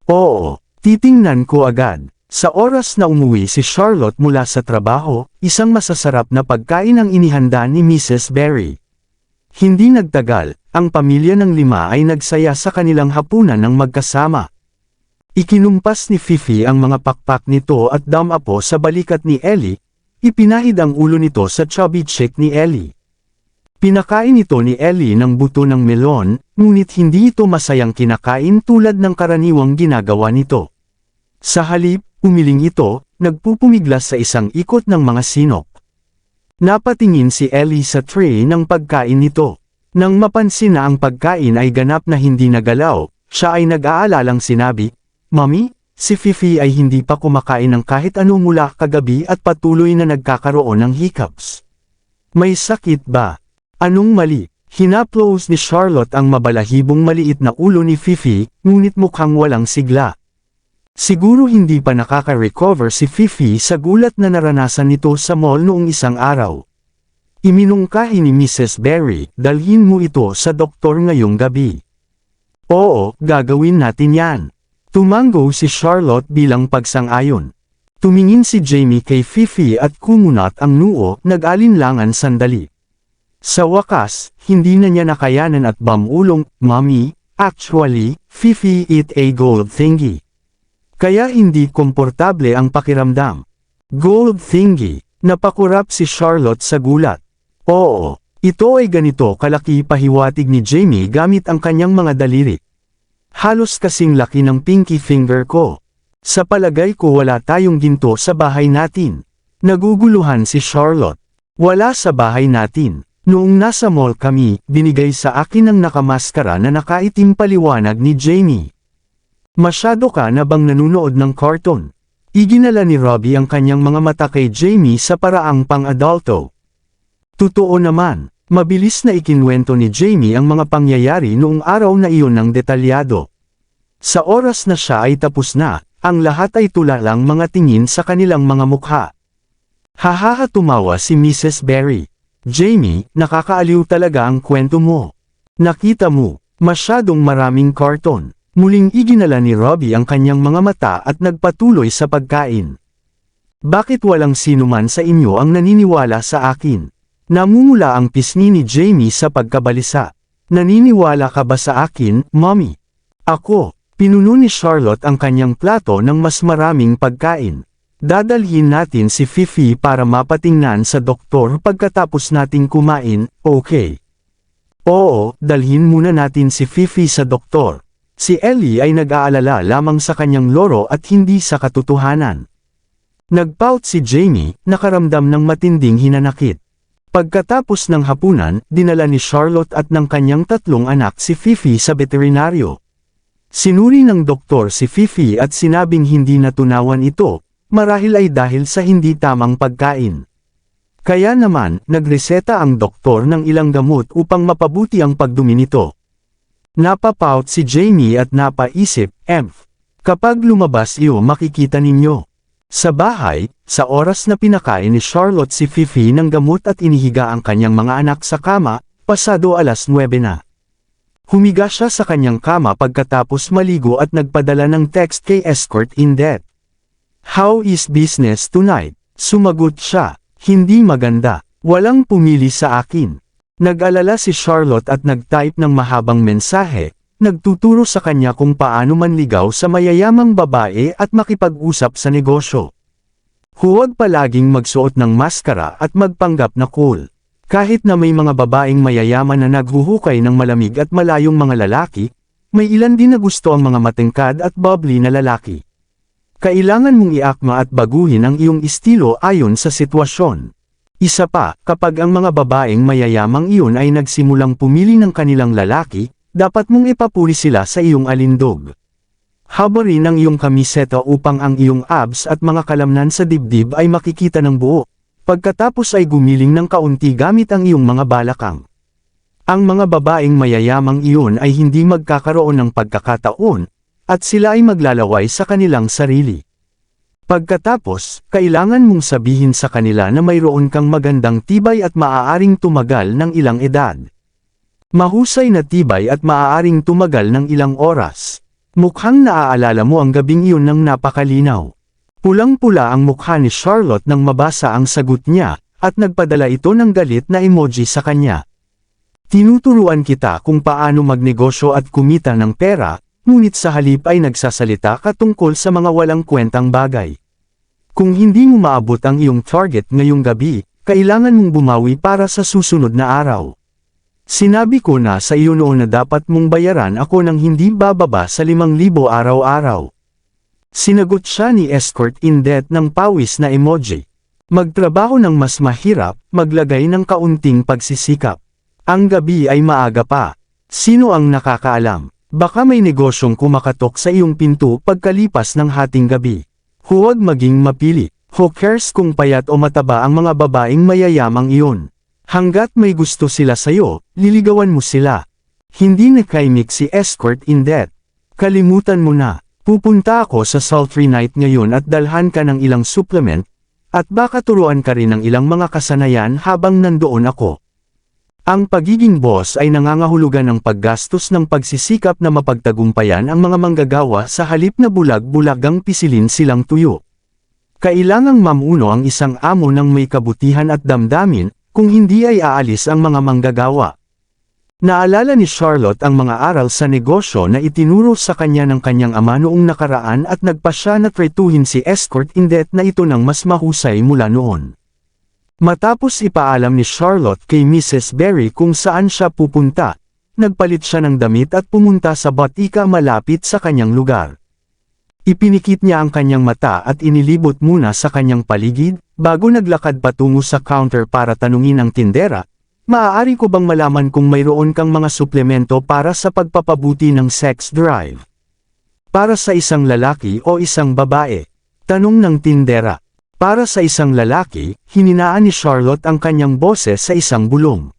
Oo, titingnan ko agad. Sa oras na umuwi si Charlotte mula sa trabaho, isang masasarap na pagkain ang inihanda ni Mrs. Berry. Hindi nagtagal, ang pamilya ng 5 ay nagsaya sa kanilang hapunan ng magkasama. Ikinumpas ni Fifi ang mga pakpak nito at damapo sa balikat ni Ellie, ipinahid ang ulo nito sa chubby chick ni Ellie. Pinakain ito ni Ellie ng buto ng melon, ngunit hindi ito masayang kinakain tulad ng karaniwang ginagawa nito. Sa halip, umiling ito, nagpupumiglas sa isang ikot ng mga sinok. Napatingin si Ellie sa tray ng pagkain nito. Nang mapansin na ang pagkain ay ganap na hindi nagalaw, siya ay nag-aalalang sinabi, Mami, si Fifi ay hindi pa kumakain ng kahit ano mula kagabi at patuloy na nagkakaroon ng hiccups. May sakit ba? Anong mali? Hinaplos ni Charlotte ang mabalahibong maliit na ulo ni Fifi, ngunit mukhang walang sigla. Siguro hindi pa nakaka-recover si Fifi sa gulat na naranasan nito sa mall noong isang araw. Iminungkahi ni Mrs. Berry, dalhin mo ito sa doktor ngayong gabi. Oo, gagawin natin yan. Tumango si Charlotte bilang pagsang-ayon. Tumingin si Jamie kay Fifi at kumunat ang noo, nag-alinlangan sandali. Sa wakas, hindi na niya nakayanan at bamulong, Mommy, actually, Fifi eat a gold thingy. Kaya hindi komportable ang pakiramdam. Gold thingy, napakurap si Charlotte sa gulat. Oo, ito ay ganito kalaki, pahiwatig ni Jamie gamit ang kanyang mga daliri. Halos kasing laki ng pinky finger ko. Sa palagay ko wala tayong ginto sa bahay natin. Naguguluhan si Charlotte. Wala sa bahay natin. Noong nasa mall kami, binigay sa akin ang nakamaskara na nakaitim, paliwanag ni Jamie. Masyado ka na bang nanunood ng cartoon? Iginala ni Robbie ang kanyang mga mata kay Jamie sa paraang pang-adulto. Totoo naman, mabilis na ikinwento ni Jamie ang mga pangyayari noong araw na iyon ng detalyado. Sa oras na siya ay tapos na, ang lahat ay tulalang mga tingin sa kanilang mga mukha. Hahaha, tumawa si Mrs. Berry. Jamie, nakakaaliw talaga ang kwento mo. Nakita mo, masyadong maraming cartoon. Muling iginala ni Robbie ang kanyang mga mata at nagpatuloy sa pagkain. Bakit walang sinuman sa inyo ang naniniwala sa akin? Namumula ang pisngi ni Jamie sa pagkabalisa. Naniniwala ka ba sa akin, Mommy? Ako, pinuno ni Charlotte ang kanyang plato ng mas maraming pagkain. Dadalhin natin si Fifi para mapatingnan sa doktor pagkatapos nating kumain, okay? Oo, dalhin muna natin si Fifi sa doktor. Si Ellie ay nag-aalala lamang sa kanyang loro at hindi sa katotohanan. Nagpout si Jamie, nakaramdam ng matinding hinanakit. Pagkatapos ng hapunan, dinala ni Charlotte at ng kanyang 3 anak si Fifi sa veterinaryo. Sinuri ng doktor si Fifi at sinabing hindi natunawan ito, marahil ay dahil sa hindi tamang pagkain. Kaya naman, nagreseta ang doktor ng ilang gamot upang mapabuti ang pagdumi nito. Napapout si Jamie at napaisip, kapag lumabas iyo makikita ninyo. Sa bahay, sa oras na pinakain ni Charlotte si Fifi ng gamot at inihiga ang kanyang mga anak sa kama, pasado 9:00 na. Humiga siya sa kanyang kama pagkatapos maligo at nagpadala ng text kay Escort Indet. How is business tonight? Sumagot siya, hindi maganda, walang pumili sa akin. Nag-alala si Charlotte at nag-type ng mahabang mensahe, nagtuturo sa kanya kung paano manligaw sa mayayamang babae at makipag-usap sa negosyo. Huwag palaging magsuot ng maskara at magpanggap na cool. Kahit na may mga babaeng mayayaman na naghuhukay ng malamig at malayong mga lalaki, may ilan din na gusto ang mga matingkad at bubbly na lalaki. Kailangan mong iakma at baguhin ang iyong estilo ayon sa sitwasyon. Isa pa, kapag ang mga babaeng mayayamang iyon ay nagsimulang pumili ng kanilang lalaki, dapat mong ipapuri sila sa iyong alindog. Habarin ang iyong kamiseta upang ang iyong abs at mga kalamnan sa dibdib ay makikita ng buo. Pagkatapos ay gumiling ng kaunti gamit ang iyong mga balakang. Ang mga babaeng mayayamang iyon ay hindi magkakaroon ng pagkakataon, at sila ay maglalaway sa kanilang sarili. Pagkatapos, kailangan mong sabihin sa kanila na mayroon kang magandang tibay at maaaring tumagal ng ilang edad. Mahusay na tibay at maaaring tumagal ng ilang oras. Mukhang naaalala mo ang gabing iyon ng napakalinaw. Pulang-pula ang mukha ni Charlotte nang mabasa ang sagot niya, at nagpadala ito ng galit na emoji sa kanya. Tinuturuan kita kung paano magnegosyo at kumita ng pera, ngunit sa halip ay nagsasalita ka tungkol sa mga walang kwentang bagay. Kung hindi mo maabot ang iyong target ngayong gabi, kailangan mong bumawi para sa susunod na araw. Sinabi ko na sa iyo noon na dapat mong bayaran ako ng hindi bababa sa 5,000 araw-araw. Sinagot siya ni Escort Indet ng pawis na emoji. Magtrabaho ng mas mahirap, maglagay ng kaunting pagsisikap. Ang gabi ay maaga pa. Sino ang nakakaalam? Baka may negosyong kumakatok sa iyong pinto pagkalipas ng hating gabi. Huwag maging mapili. Who cares kung payat o mataba ang mga babaeng mayayamang iyon? Hanggat may gusto sila sayo, liligawan mo sila. Hindi nakaimik si Escort Indet. Kalimutan mo na. Pupunta ako sa sultry night ngayon at dalhan ka ng ilang supplement, at baka turuan ka rin ng ilang mga kasanayan habang nandoon ako. Ang pagiging boss ay nangangahulugan ng paggastos ng pagsisikap na mapagtagumpayan ang mga manggagawa sa halip na bulag-bulagang pisilin silang tuyo. Kailangang mamuno ang isang amo ng may kabutihan at damdamin, kung hindi ay aalis ang mga manggagawa. Naalala ni Charlotte ang mga aral sa negosyo na itinuro sa kanya ng kanyang ama noong nakaraan at nagpa siya na tretuhin si Escort Indet na ito ng mas mahusay mula noon. Matapos ipaalam ni Charlotte kay Mrs. Berry kung saan siya pupunta, nagpalit siya ng damit at pumunta sa botika malapit sa kanyang lugar. Ipinikit niya ang kanyang mata at inilibot muna sa kanyang paligid, bago naglakad patungo sa counter para tanungin ang tindera, maaari ko bang malaman kung mayroon kang mga suplemento para sa pagpapabuti ng sex drive? Para sa isang lalaki o isang babae? Tanong ng tindera. Para sa isang lalaki, hininaan ni Charlotte ang kanyang boses sa isang bulong.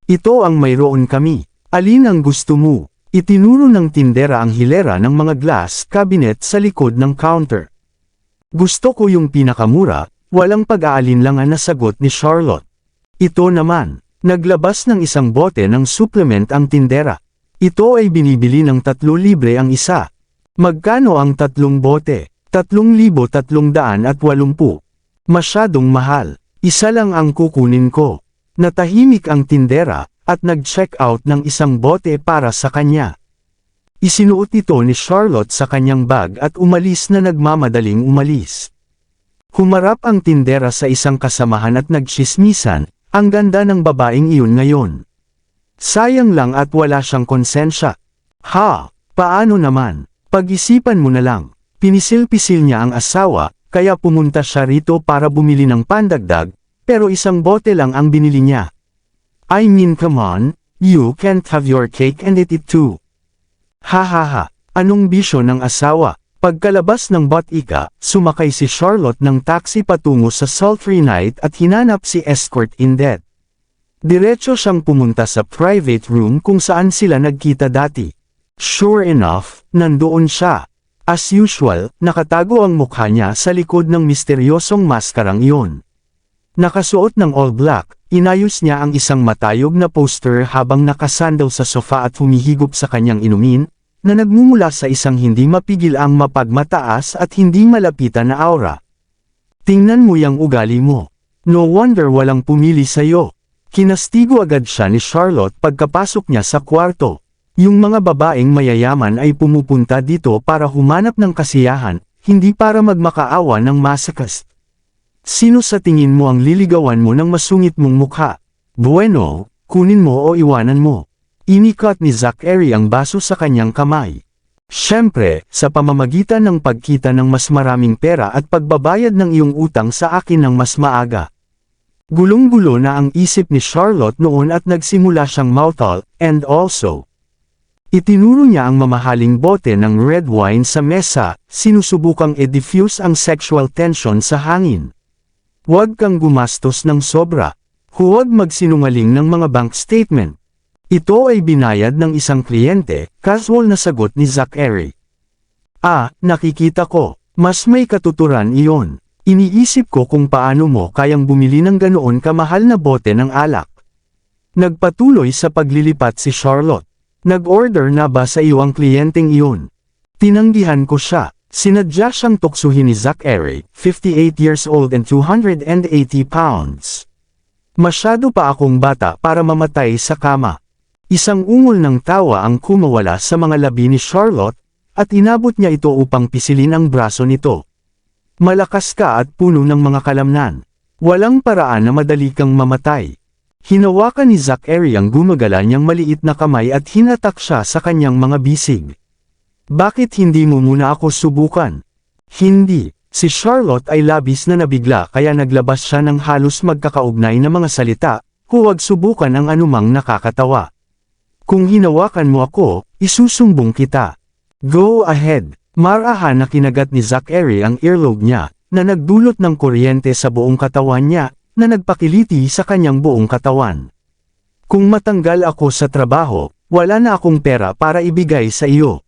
Ito ang mayroon kami. Alin ang gusto mo? Itinuro ng tindera ang hilera ng mga glass cabinet sa likod ng counter. Gusto ko yung pinakamura, walang pag-aalinlangan na sagot ni Charlotte. Ito naman, naglabas ng isang bote ng supplement ang tindera. Ito ay binibili ng 3 libre ang isa. Magkano ang 3 bote? 3,380. Masyadong mahal. Isa lang ang kukunin ko. Natahimik ang tindera, at nag-check out ng isang bote para sa kanya. Isinuot ito ni Charlotte sa kanyang bag at umalis na nagmamadaling umalis. Humarap ang tindera sa isang kasamahan at nagtsismisan, ang ganda ng babaeng iyon ngayon. Sayang lang at wala siyang konsensya. Ha, paano naman? Pag-isipan mo na lang. Pinisil-pisil niya ang asawa, kaya pumunta siya rito para bumili ng pandagdag, pero isang bote lang ang binili niya. I mean come on, you can't have your cake and eat it too. Ha ha ha, anong bisyo ng asawa? Pagkalabas ng Botica, sumakay si Charlotte ng taxi patungo sa Sultry Night at hinanap si escort Indet. Diretso siyang pumunta sa private room kung saan sila nagkita dati. Sure enough, nandoon siya. As usual, nakatago ang mukha niya sa likod ng misteryosong maskarang iyon. Nakasuot ng all black, inayos niya ang isang matayog na poster habang nakasandal sa sofa at humihigop sa kanyang inumin, na nagmumula sa isang hindi mapigil ang mapagmataas at hindi malapitan na aura. Tingnan mo yang ugali mo. No wonder walang pumili sa'yo. Kinastigo agad siya ni Charlotte pagkapasok niya sa kwarto. Yung mga babaeng mayayaman ay pumupunta dito para humanap ng kasiyahan, hindi para magmakaawa ng masakas. Sino sa tingin mo ang liligawan mo ng masungit mong mukha? Bueno, kunin mo o iwanan mo. Inikat ni Zachary ang baso sa kanyang kamay. Siyempre, sa pamamagitan ng pagkita ng mas maraming pera at pagbabayad ng iyong utang sa akin ng mas maaga. Gulong-gulo na ang isip ni Charlotte noon at nagsimula siyang mouthful, and also. Itinuro niya ang mamahaling bote ng red wine sa mesa, sinusubukang i-diffuse ang sexual tension sa hangin. Huwag kang gumastos ng sobra. Huwag magsinungaling ng mga bank statement. Ito ay binayad ng isang kliyente, casual na sagot ni Zachary. Ah, nakikita ko, mas may katuturan iyon. Iniisip ko kung paano mo kayang bumili ng ganoon kamahal na bote ng alak. Nagpatuloy sa paglilipat si Charlotte. Nag-order na ba sa iyo ang kliyenteng iyon? Tinanggihan ko siya. Sinadya siyang tuksuhin ni Zachary, 58 years old and 280 pounds. Masyado pa akong bata para mamatay sa kama. Isang ungol ng tawa ang kumawala sa mga labi ni Charlotte, at inabot niya ito upang pisilin ang braso nito. Malakas ka at puno ng mga kalamnan. Walang paraan na madali kang mamatay. Hinawakan ni Zachary ang gumagala niyang maliit na kamay at hinatak siya sa kanyang mga bisig. Bakit hindi mo muna ako subukan? Hindi. Si Charlotte ay labis na nabigla kaya naglabas siya ng halos magkakaugnay na mga salita, huwag subukan ang anumang nakakatawa. Kung hinawakan mo ako, isusumbong kita. Go ahead. Marahan na kinagat ni Zachary ang earlobe niya, na nagdulot ng kuryente sa buong katawan niya, na nagpakiliti sa kanyang buong katawan. Kung matanggal ako sa trabaho, wala na akong pera para ibigay sa iyo.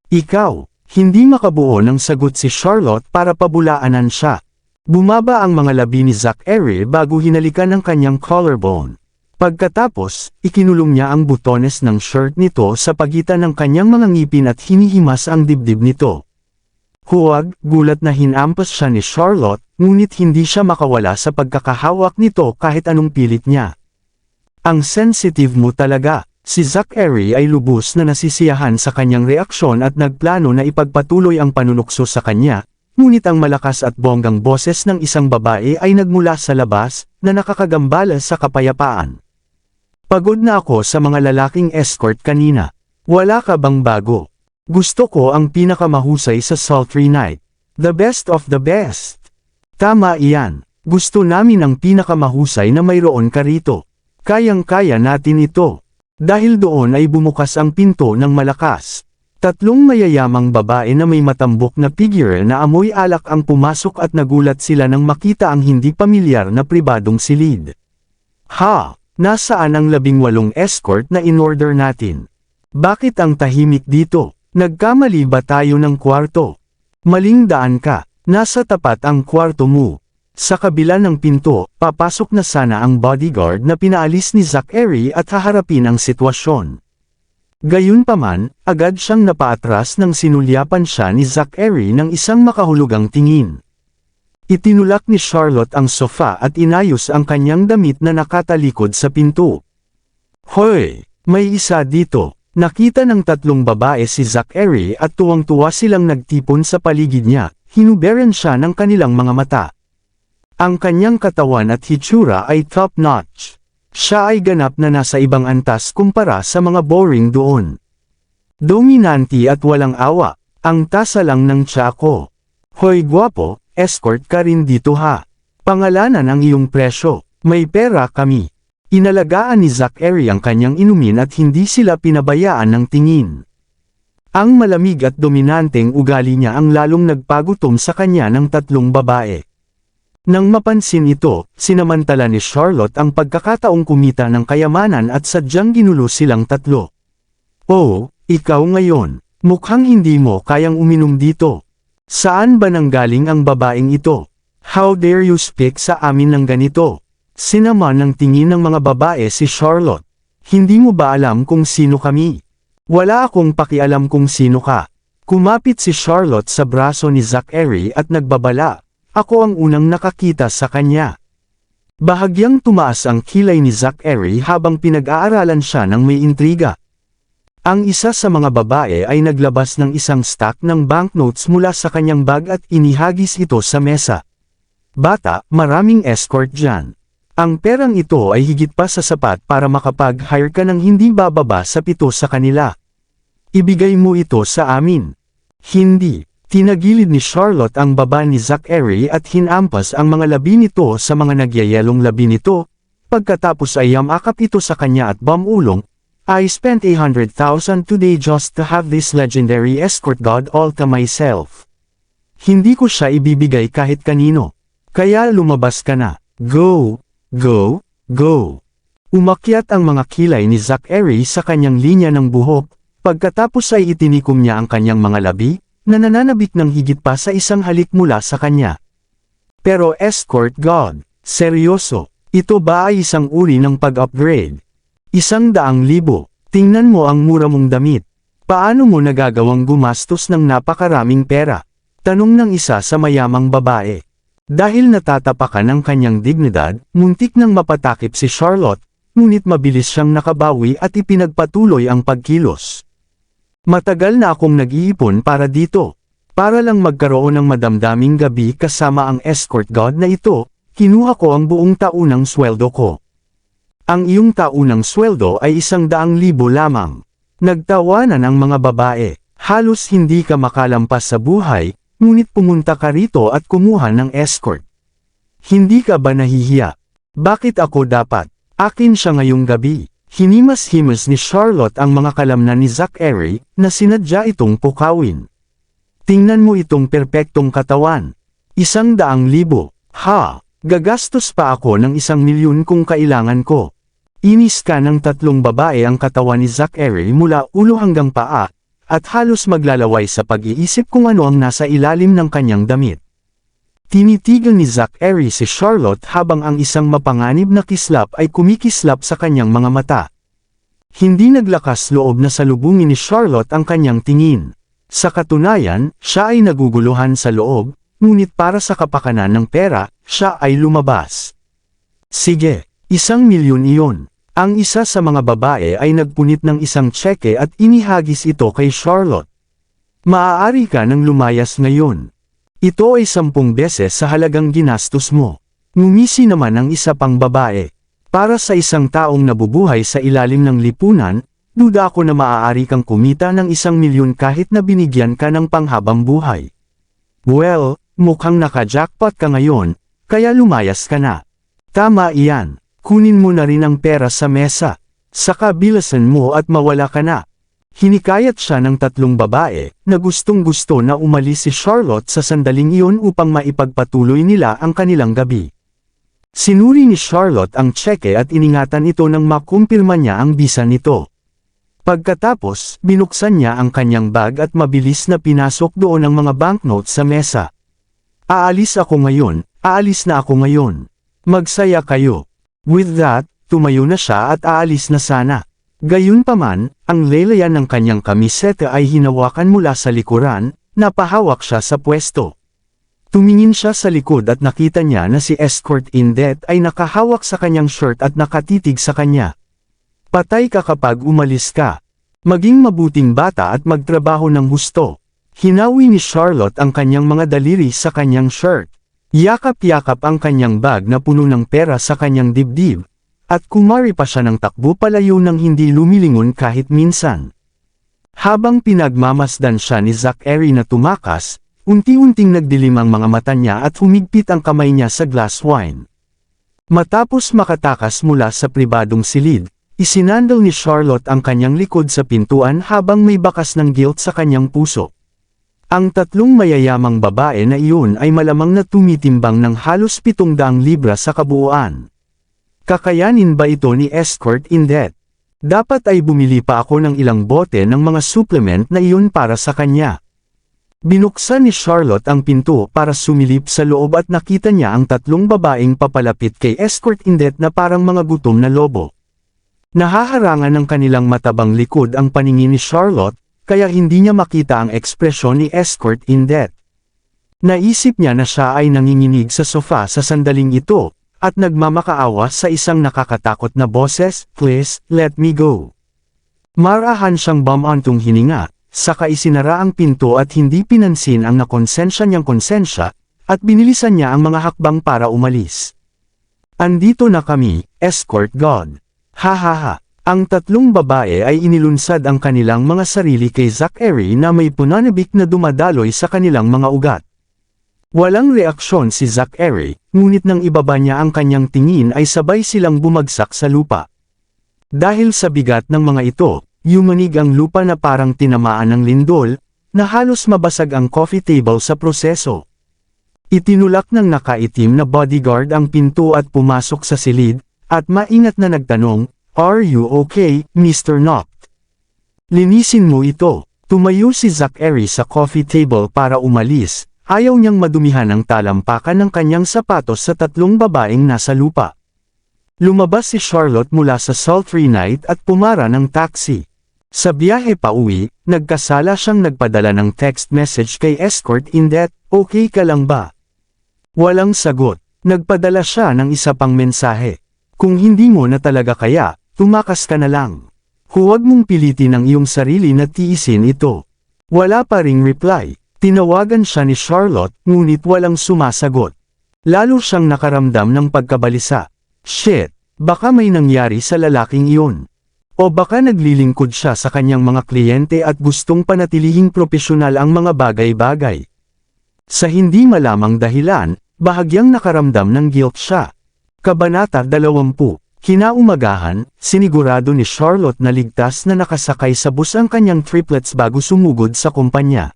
Ikaw, hindi makabuo ng sagot si Charlotte para pabulaanan siya. Bumaba ang mga labi ni Zachary bago hinalikan ang kanyang collarbone. Pagkatapos, ikinulong niya ang butones ng shirt nito sa pagitan ng kanyang mga ngipin at hinihimas ang dibdib nito. Huwag, gulat na hinampas siya ni Charlotte, ngunit hindi siya makawala sa pagkakahawak nito kahit anong pilit niya. Ang sensitive mo talaga. Si Zachary ay lubos na nasisiyahan sa kanyang reaksyon at nagplano na ipagpatuloy ang panunukso sa kanya, ngunit ang malakas at bonggang boses ng isang babae ay nagmula sa labas, na nakakagambala sa kapayapaan. Pagod na ako sa mga lalaking escort kanina. Wala ka bang bago? Gusto ko ang pinakamahusay sa Sultry Night. The best of the best. Tama iyan. Gusto namin ang pinakamahusay na mayroon ka rito. Kayang-kaya natin ito. Dahil doon ay bumukas ang pinto ng malakas. Tatlong mayayamang babae na may matambok na figure na amoy alak ang pumasok at nagulat sila nang makita ang hindi pamilyar na pribadong silid. Ha! Nasaan ang 18 escort na in-order natin? Bakit ang tahimik dito? Nagkamali ba tayo ng kwarto? Maling daan ka. Nasa tapat ang kwarto mo. Sa kabila ng pinto, papasok na sana ang bodyguard na pinaalis ni Zachary at haharapin ang sitwasyon. Gayunpaman, agad siyang napaatras nang sinulyapan siya ni Zachary ng isang makahulugang tingin. Itinulak ni Charlotte ang sofa at inayos ang kanyang damit na nakatalikod sa pinto. Hoy! May isa dito. Nakita ng tatlong babae si Zachary at tuwang-tuwa silang nagtipon sa paligid niya, hinuberan siya ng kanilang mga mata. Ang kanyang katawan at hitsura ay top-notch. Siya ay ganap na nasa ibang antas kumpara sa mga boring doon. Dominante at walang awa, ang tasa lang ng tiya ko. Hoy gwapo, escort ka rin dito ha. Pangalanan ang iyong presyo, may pera kami. Inalagaan ni Zachary ang kanyang inumin at hindi sila pinabayaan ng tingin. Ang malamig at dominanteng ugali niya ang lalong nagpagutom sa kanya ng tatlong babae. Nang mapansin ito, sinamantala ni Charlotte ang pagkakataong kumita ng kayamanan at sadyang ginulo silang tatlo. Oh, ikaw ngayon, mukhang hindi mo kayang uminom dito. Saan ba nanggaling ang babaeng ito? How dare you speak sa amin ng ganito? Sinama ng tingin ng mga babae si Charlotte. Hindi mo ba alam kung sino kami? Wala akong pakialam kung sino ka. Kumapit si Charlotte sa braso ni Zachary at nagbabala. Ako ang unang nakakita sa kanya. Bahagyang tumaas ang kilay ni Zachary habang pinag-aaralan siya ng may intriga. Ang isa sa mga babae ay naglabas ng isang stack ng banknotes mula sa kanyang bag at inihagis ito sa mesa. Bata, maraming escort dyan. Ang perang ito ay higit pa sa sapat para makapag-hire ka ng hindi bababa sa 7 sa kanila. Ibigay mo ito sa amin. Hindi. Tinagilid ni Charlotte ang baba ni Zachary at hinampas ang mga labi nito sa mga nagyayelong labi nito. Pagkatapos ay yamakap ito sa kanya at bumulong, I spent 100,000 today just to have this legendary escort god all to myself. Hindi ko siya ibibigay kahit kanino. Kaya lumabas ka na. Go! Go! Go! Umakyat ang mga kilay ni Zachary sa kanyang linya ng buhok, pagkatapos ay itinikom niya ang kanyang mga labi, na nananabik ng higit pa sa isang halik mula sa kanya. Pero escort god, seryoso, ito ba ay isang uri ng pag-upgrade? 100,000, tingnan mo ang mura mong damit. Paano mo nagagawang gumastos ng napakaraming pera? Tanong ng isa sa mayamang babae. Dahil natatapakan ang kanyang dignidad, muntik nang mapatakip si Charlotte, ngunit mabilis siyang nakabawi at ipinagpatuloy ang pagkilos. Matagal na akong nag-iipon para dito. Para lang magkaroon ng madamdaming gabi kasama ang escort god na ito, kinuha ko ang buong taunang sweldo ko. Ang iyong taunang sweldo ay 100,000 lamang. Nagtawanan ang mga babae, halos hindi ka makalampas sa buhay, ngunit pumunta ka rito at kumuha ng escort. Hindi ka ba nahihiya? Bakit ako dapat? Akin siya ngayong gabi. Hinimas-himas ni Charlotte ang mga kalamnan ni Zachary, na sinadya itong pukawin. Tingnan mo itong perpektong katawan. 100,000. Ha! Gagastos pa ako ng 1,000,000 kung kailangan ko. Inis ka ng tatlong babae ang katawan ni Zachary mula ulo hanggang paa, at halos maglalaway sa pag-iisip kung ano ang nasa ilalim ng kanyang damit. Tinitigan ni Zachary si Charlotte habang ang isang mapanganib na kislap ay kumikislap sa kanyang mga mata. Hindi naglakas loob na salubungin ni Charlotte ang kanyang tingin. Sa katunayan, siya ay naguguluhan sa loob, ngunit para sa kapakanan ng pera, siya ay lumabas. Sige, 1,000,000 iyon. Ang isa sa mga babae ay nagpunit ng isang tseke at inihagis ito kay Charlotte. Maaari ka nang lumayas ngayon. Ito ay 10 beses sa halagang ginastos mo. Ngumisi naman ang isa pang babae. Para sa isang taong nabubuhay sa ilalim ng lipunan, duda ako na maaari kang kumita ng 1,000,000 kahit na binigyan ka ng panghabang buhay. Well, mukhang naka-jackpot ka ngayon, kaya lumayas ka na. Tama iyan. Kunin mo na rin ang pera sa mesa. Saka bilasan mo at mawala ka na. Hinikayat siya ng tatlong babae, na gustong-gusto na umalis si Charlotte sa sandaling iyon upang maipagpatuloy nila ang kanilang gabi. Sinuri ni Charlotte ang tseke at iningatan ito nang makumpirma niya ang bisa nito. Pagkatapos, binuksan niya ang kanyang bag at mabilis na pinasok doon ang mga banknotes sa mesa. Aalis ako ngayon, aalis na ako ngayon. Magsaya kayo. With that, tumayo na siya at aalis na sana. Gayunpaman, ang lelayan ng kanyang kamiseta ay hinawakan mula sa likuran, napahawak siya sa pwesto. Tumingin siya sa likod at nakita niya na si escort Indet ay nakahawak sa kanyang shirt at nakatitig sa kanya. Patay ka kapag umalis ka. Maging mabuting bata at magtrabaho ng husto. Hinawi ni Charlotte ang kanyang mga daliri sa kanyang shirt. Yakap-yakap ang kanyang bag na puno ng pera sa kanyang dibdib. At kumari pa siya ng takbo palayo nang hindi lumilingon kahit minsan. Habang pinagmamasdan siya ni Zachary na tumakas, unti-unting nagdilim ang mga mata niya at humigpit ang kamay niya sa glass wine. Matapos makatakas mula sa pribadong silid, isinandal ni Charlotte ang kanyang likod sa pintuan habang may bakas ng guilt sa kanyang puso. Ang tatlong mayayamang babae na iyon ay malamang na tumitimbang ng halos 700 libra sa kabuuan. Kakayanin ba ito ni Escort in Debt? Dapat ay bumili pa ako ng ilang bote ng mga supplement na iyon para sa kanya. Binuksan ni Charlotte ang pinto para sumilip sa loob at nakita niya ang tatlong babaeng papalapit kay Escort in Debt na parang mga gutom na lobo. Nahaharangan ng kanilang matabang likod ang paningin ni Charlotte, kaya hindi niya makita ang ekspresyon ni Escort in Debt. Naisip niya na siya ay nanginginig sa sofa sa sandaling ito, at nagmamakaawa sa isang nakakatakot na boses, "Please, let me go." Marahan siyang bumantong hininga, saka isinara ang pinto at hindi pinansin ang nakonsensya niyang konsensya, at binilisan niya ang mga hakbang para umalis. "Andito na kami, Escort God." Hahaha. Ang tatlong babae ay inilunsad ang kanilang mga sarili kay Zachary na may punanabik na dumadaloy sa kanilang mga ugat. Walang reaksyon si Zachary, ngunit nang ibaba niya ang kanyang tingin ay sabay silang bumagsak sa lupa. Dahil sa bigat ng mga ito, yumanig ang lupa na parang tinamaan ng lindol, na halos mabasag ang coffee table sa proseso. Itinulak ng nakaitim na bodyguard ang pinto at pumasok sa silid, at maingat na nagtanong, "Are you okay, Mr. Noct?" "Linisin mo ito." Tumayo si Zachary sa coffee table para umalis, ayaw niyang madumihan ang talampakan ng kanyang sapatos sa tatlong babaeng nasa lupa. Lumabas si Charlotte mula sa sultry night at pumara ng taxi. Sa biyahe pa uwi, nagkasala siyang nagpadala ng text message kay Escort in Debt, "Okay ka lang ba?" Walang sagot. Nagpadala siya ng isa pang mensahe. "Kung hindi mo na talaga kaya, tumakas ka na lang. Huwag mong pilitin ang iyong sarili na tiisin ito." Wala pa ring reply. Tinawagan siya ni Charlotte, ngunit walang sumasagot. Lalo siyang nakaramdam ng pagkabalisa. Shit, baka may nangyari sa lalaking iyon. O baka naglilingkod siya sa kanyang mga kliyente at gustong panatilihing propesyonal ang mga bagay-bagay. Sa hindi malamang dahilan, bahagyang nakaramdam ng guilt siya. Kabanata 20. Kinaumagahan, sinigurado ni Charlotte na ligtas na nakasakay sa bus ang kanyang triplets bago sumugod sa kumpanya.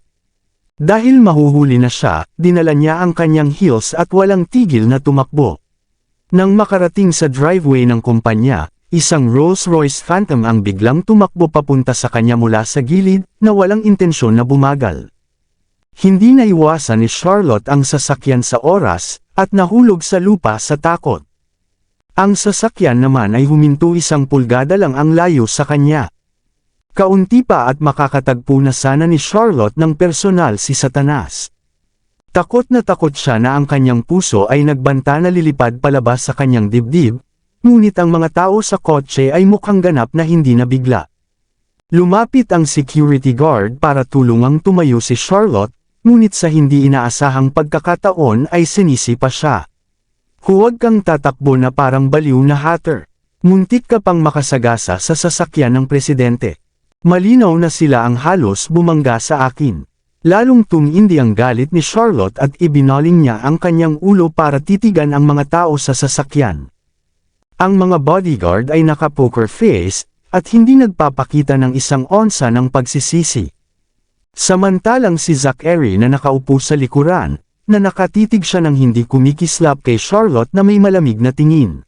Dahil mahuhuli na siya, dinala niya ang kanyang heels at walang tigil na tumakbo. Nang makarating sa driveway ng kumpanya, isang Rolls-Royce Phantom ang biglang tumakbo papunta sa kanya mula sa gilid, na walang intensyon na bumagal. Hindi naiwasan ni Charlotte ang sasakyan sa oras, at nahulog sa lupa sa takot. Ang sasakyan naman ay huminto 1 pulgada lang ang layo sa kanya. Kaunti pa at makakatagpo na sana ni Charlotte ng personal si Satanas. Takot na takot siya na ang kanyang puso ay nagbanta na lilipad palabas sa kanyang dibdib, ngunit ang mga tao sa kotse ay mukhang ganap na hindi nabigla. Lumapit ang security guard para tulungang tumayo si Charlotte, ngunit sa hindi inaasahang pagkakataon ay sinisi pa siya. "Huwag kang tatakbo na parang baliw na hatter. Muntik ka pang makasagasa sa sasakyan ng presidente. Malinaw na sila ang halos bumangga sa akin." Lalong tumindi ang galit ni Charlotte at ibinaling niya ang kanyang ulo para titigan ang mga tao sa sasakyan. Ang mga bodyguard ay naka-poker face, at hindi nagpapakita ng 1 onsa ng pagsisisi. Samantalang si Zachary na nakaupo sa likuran, na nakatitig siya ng hindi kumikislap kay Charlotte na may malamig na tingin.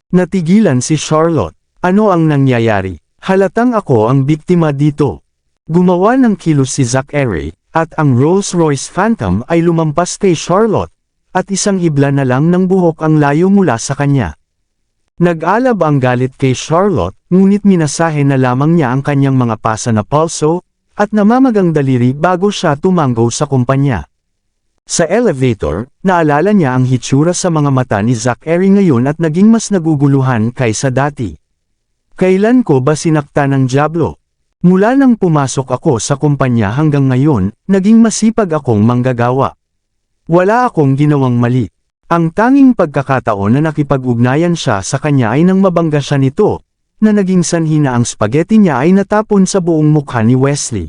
Natigilan si Charlotte. "Ano ang nangyayari? Halatang ako ang biktima dito." Gumawa ng kilos si Zachary, at ang Rolls-Royce Phantom ay lumampas kay Charlotte, at isang hibla na lang ng buhok ang layo mula sa kanya. Nag-alab ang galit kay Charlotte, ngunit minasahe na lamang niya ang kanyang mga pasa na palso, at namamagang daliri bago siya tumanggo sa kumpanya. Sa elevator, naalala niya ang hitsura sa mga mata ni Zachary ngayon at naging mas naguguluhan kaysa dati. "Kailan ko ba sinakta ng dyablo? Mula nang pumasok ako sa kumpanya hanggang ngayon, naging masipag akong manggagawa. Wala akong ginawang mali. Ang tanging pagkakataon na nakipag-ugnayan siya sa kanya ay nang mabangga siya nito, na naging sanhi na ang spaghetti niya ay natapon sa buong mukha ni Wesley.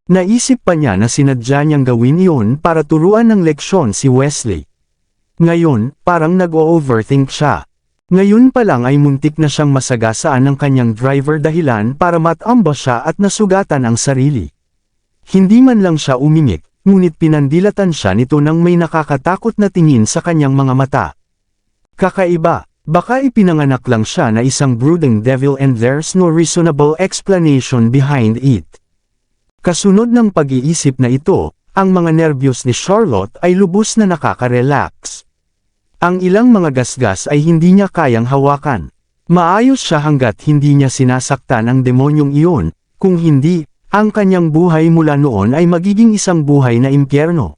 Naisip pa niya na sinadya niyang gawin iyon para turuan ng leksyon si Wesley. Ngayon, parang nag-o-overthink siya. Ngayon pa lang ay muntik na siyang masagasaan ng kanyang driver dahilan para matambo siya at nasugatan ang sarili. Hindi man lang siya umimik, ngunit pinandilatan siya nito nang may nakakatakot na tingin sa kanyang mga mata. Kakaiba, baka ipinanganak lang siya na isang brooding devil and there's no reasonable explanation behind it. Kasunod ng pag-iisip na ito, ang mga nerbiyos ni Charlotte ay lubos na nakaka-relax. Ang ilang mga gasgas ay hindi niya kayang hawakan. Maayos siya hanggat hindi niya sinasaktan ang demonyong iyon, kung hindi, ang kanyang buhay mula noon ay magiging isang buhay na impyerno.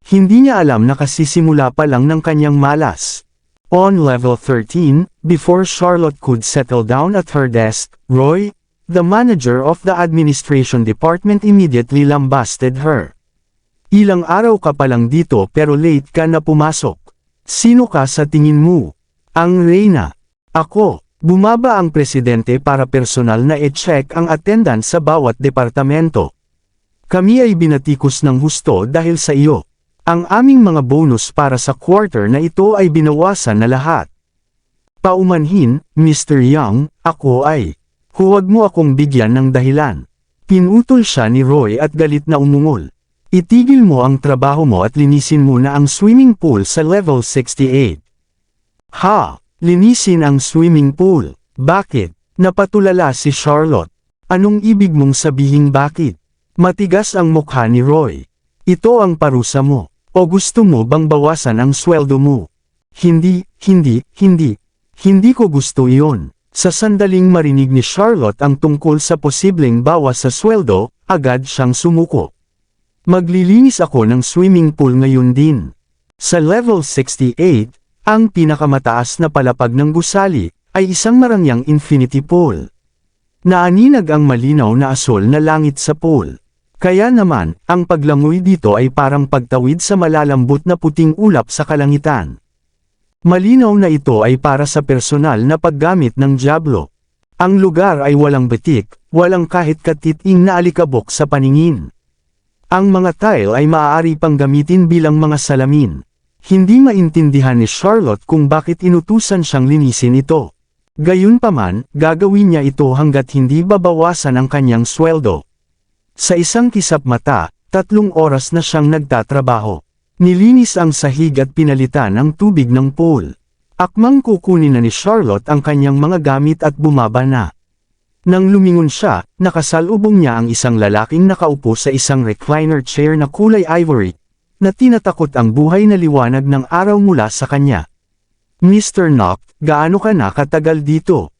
Hindi niya alam na kasisimula pa lang ng kanyang malas. On level 13, before Charlotte could settle down at her desk, Roy, the manager of the administration department, immediately lambasted her. Ilang araw ka pa lang dito pero late ka na pumasok. Sino ka sa tingin mo? Ang reyna. Ako. Bumaba ang presidente para personal na i-check ang attendance sa bawat departamento. Kami ay binatikos ng husto dahil sa iyo. Ang aming mga bonus para sa quarter na ito ay binawasan na lahat. Paumanhin, Mr. Young, ako ay. Huwag mo akong bigyan ng dahilan. Pinutol siya ni Roy at galit na umungol. Itigil mo ang trabaho mo at linisin mo na ang swimming pool sa level 68. Ha? Linisin ang swimming pool? Bakit? Napatulala si Charlotte. Anong ibig mong sabihing bakit? Matigas ang mukha ni Roy. Ito ang parusa mo. O gusto mo bang bawasan ang sweldo mo? Hindi ko gusto iyon. Sa sandaling marinig ni Charlotte ang tungkol sa posibleng bawas sa sweldo, agad siyang sumuko. Maglilinis ako ng swimming pool ngayon din. Sa level 68, ang pinakamataas na palapag ng gusali, ay isang marangyang infinity pool. Naaninag ang malinaw na asol na langit sa pool. Kaya naman, ang paglangoy dito ay parang pagtawid sa malalambot na puting ulap sa kalangitan. Malinaw na ito ay para sa personal na paggamit ng Diablo. Ang lugar ay walang batik, walang kahit katiting na alikabok sa paningin. Ang mga tile ay maaari pang gamitin bilang mga salamin. Hindi maintindihan ni Charlotte kung bakit inutusan siyang linisin ito. Gayunpaman, gagawin niya ito hanggat hindi babawasan ang kanyang sweldo. Sa isang kisap mata, 3 oras na siyang nagtatrabaho. Nilinis ang sahig at pinalitan ang tubig ng pool. Akmang kukunin na ni Charlotte ang kanyang mga gamit at bumaba na. Nang lumingon siya, nakasalubong niya ang isang lalaking nakaupo sa isang recliner chair na kulay ivory, na tinatakot ang buhay na liwanag ng araw mula sa kanya. Mr. Nock, gaano ka na katagal dito?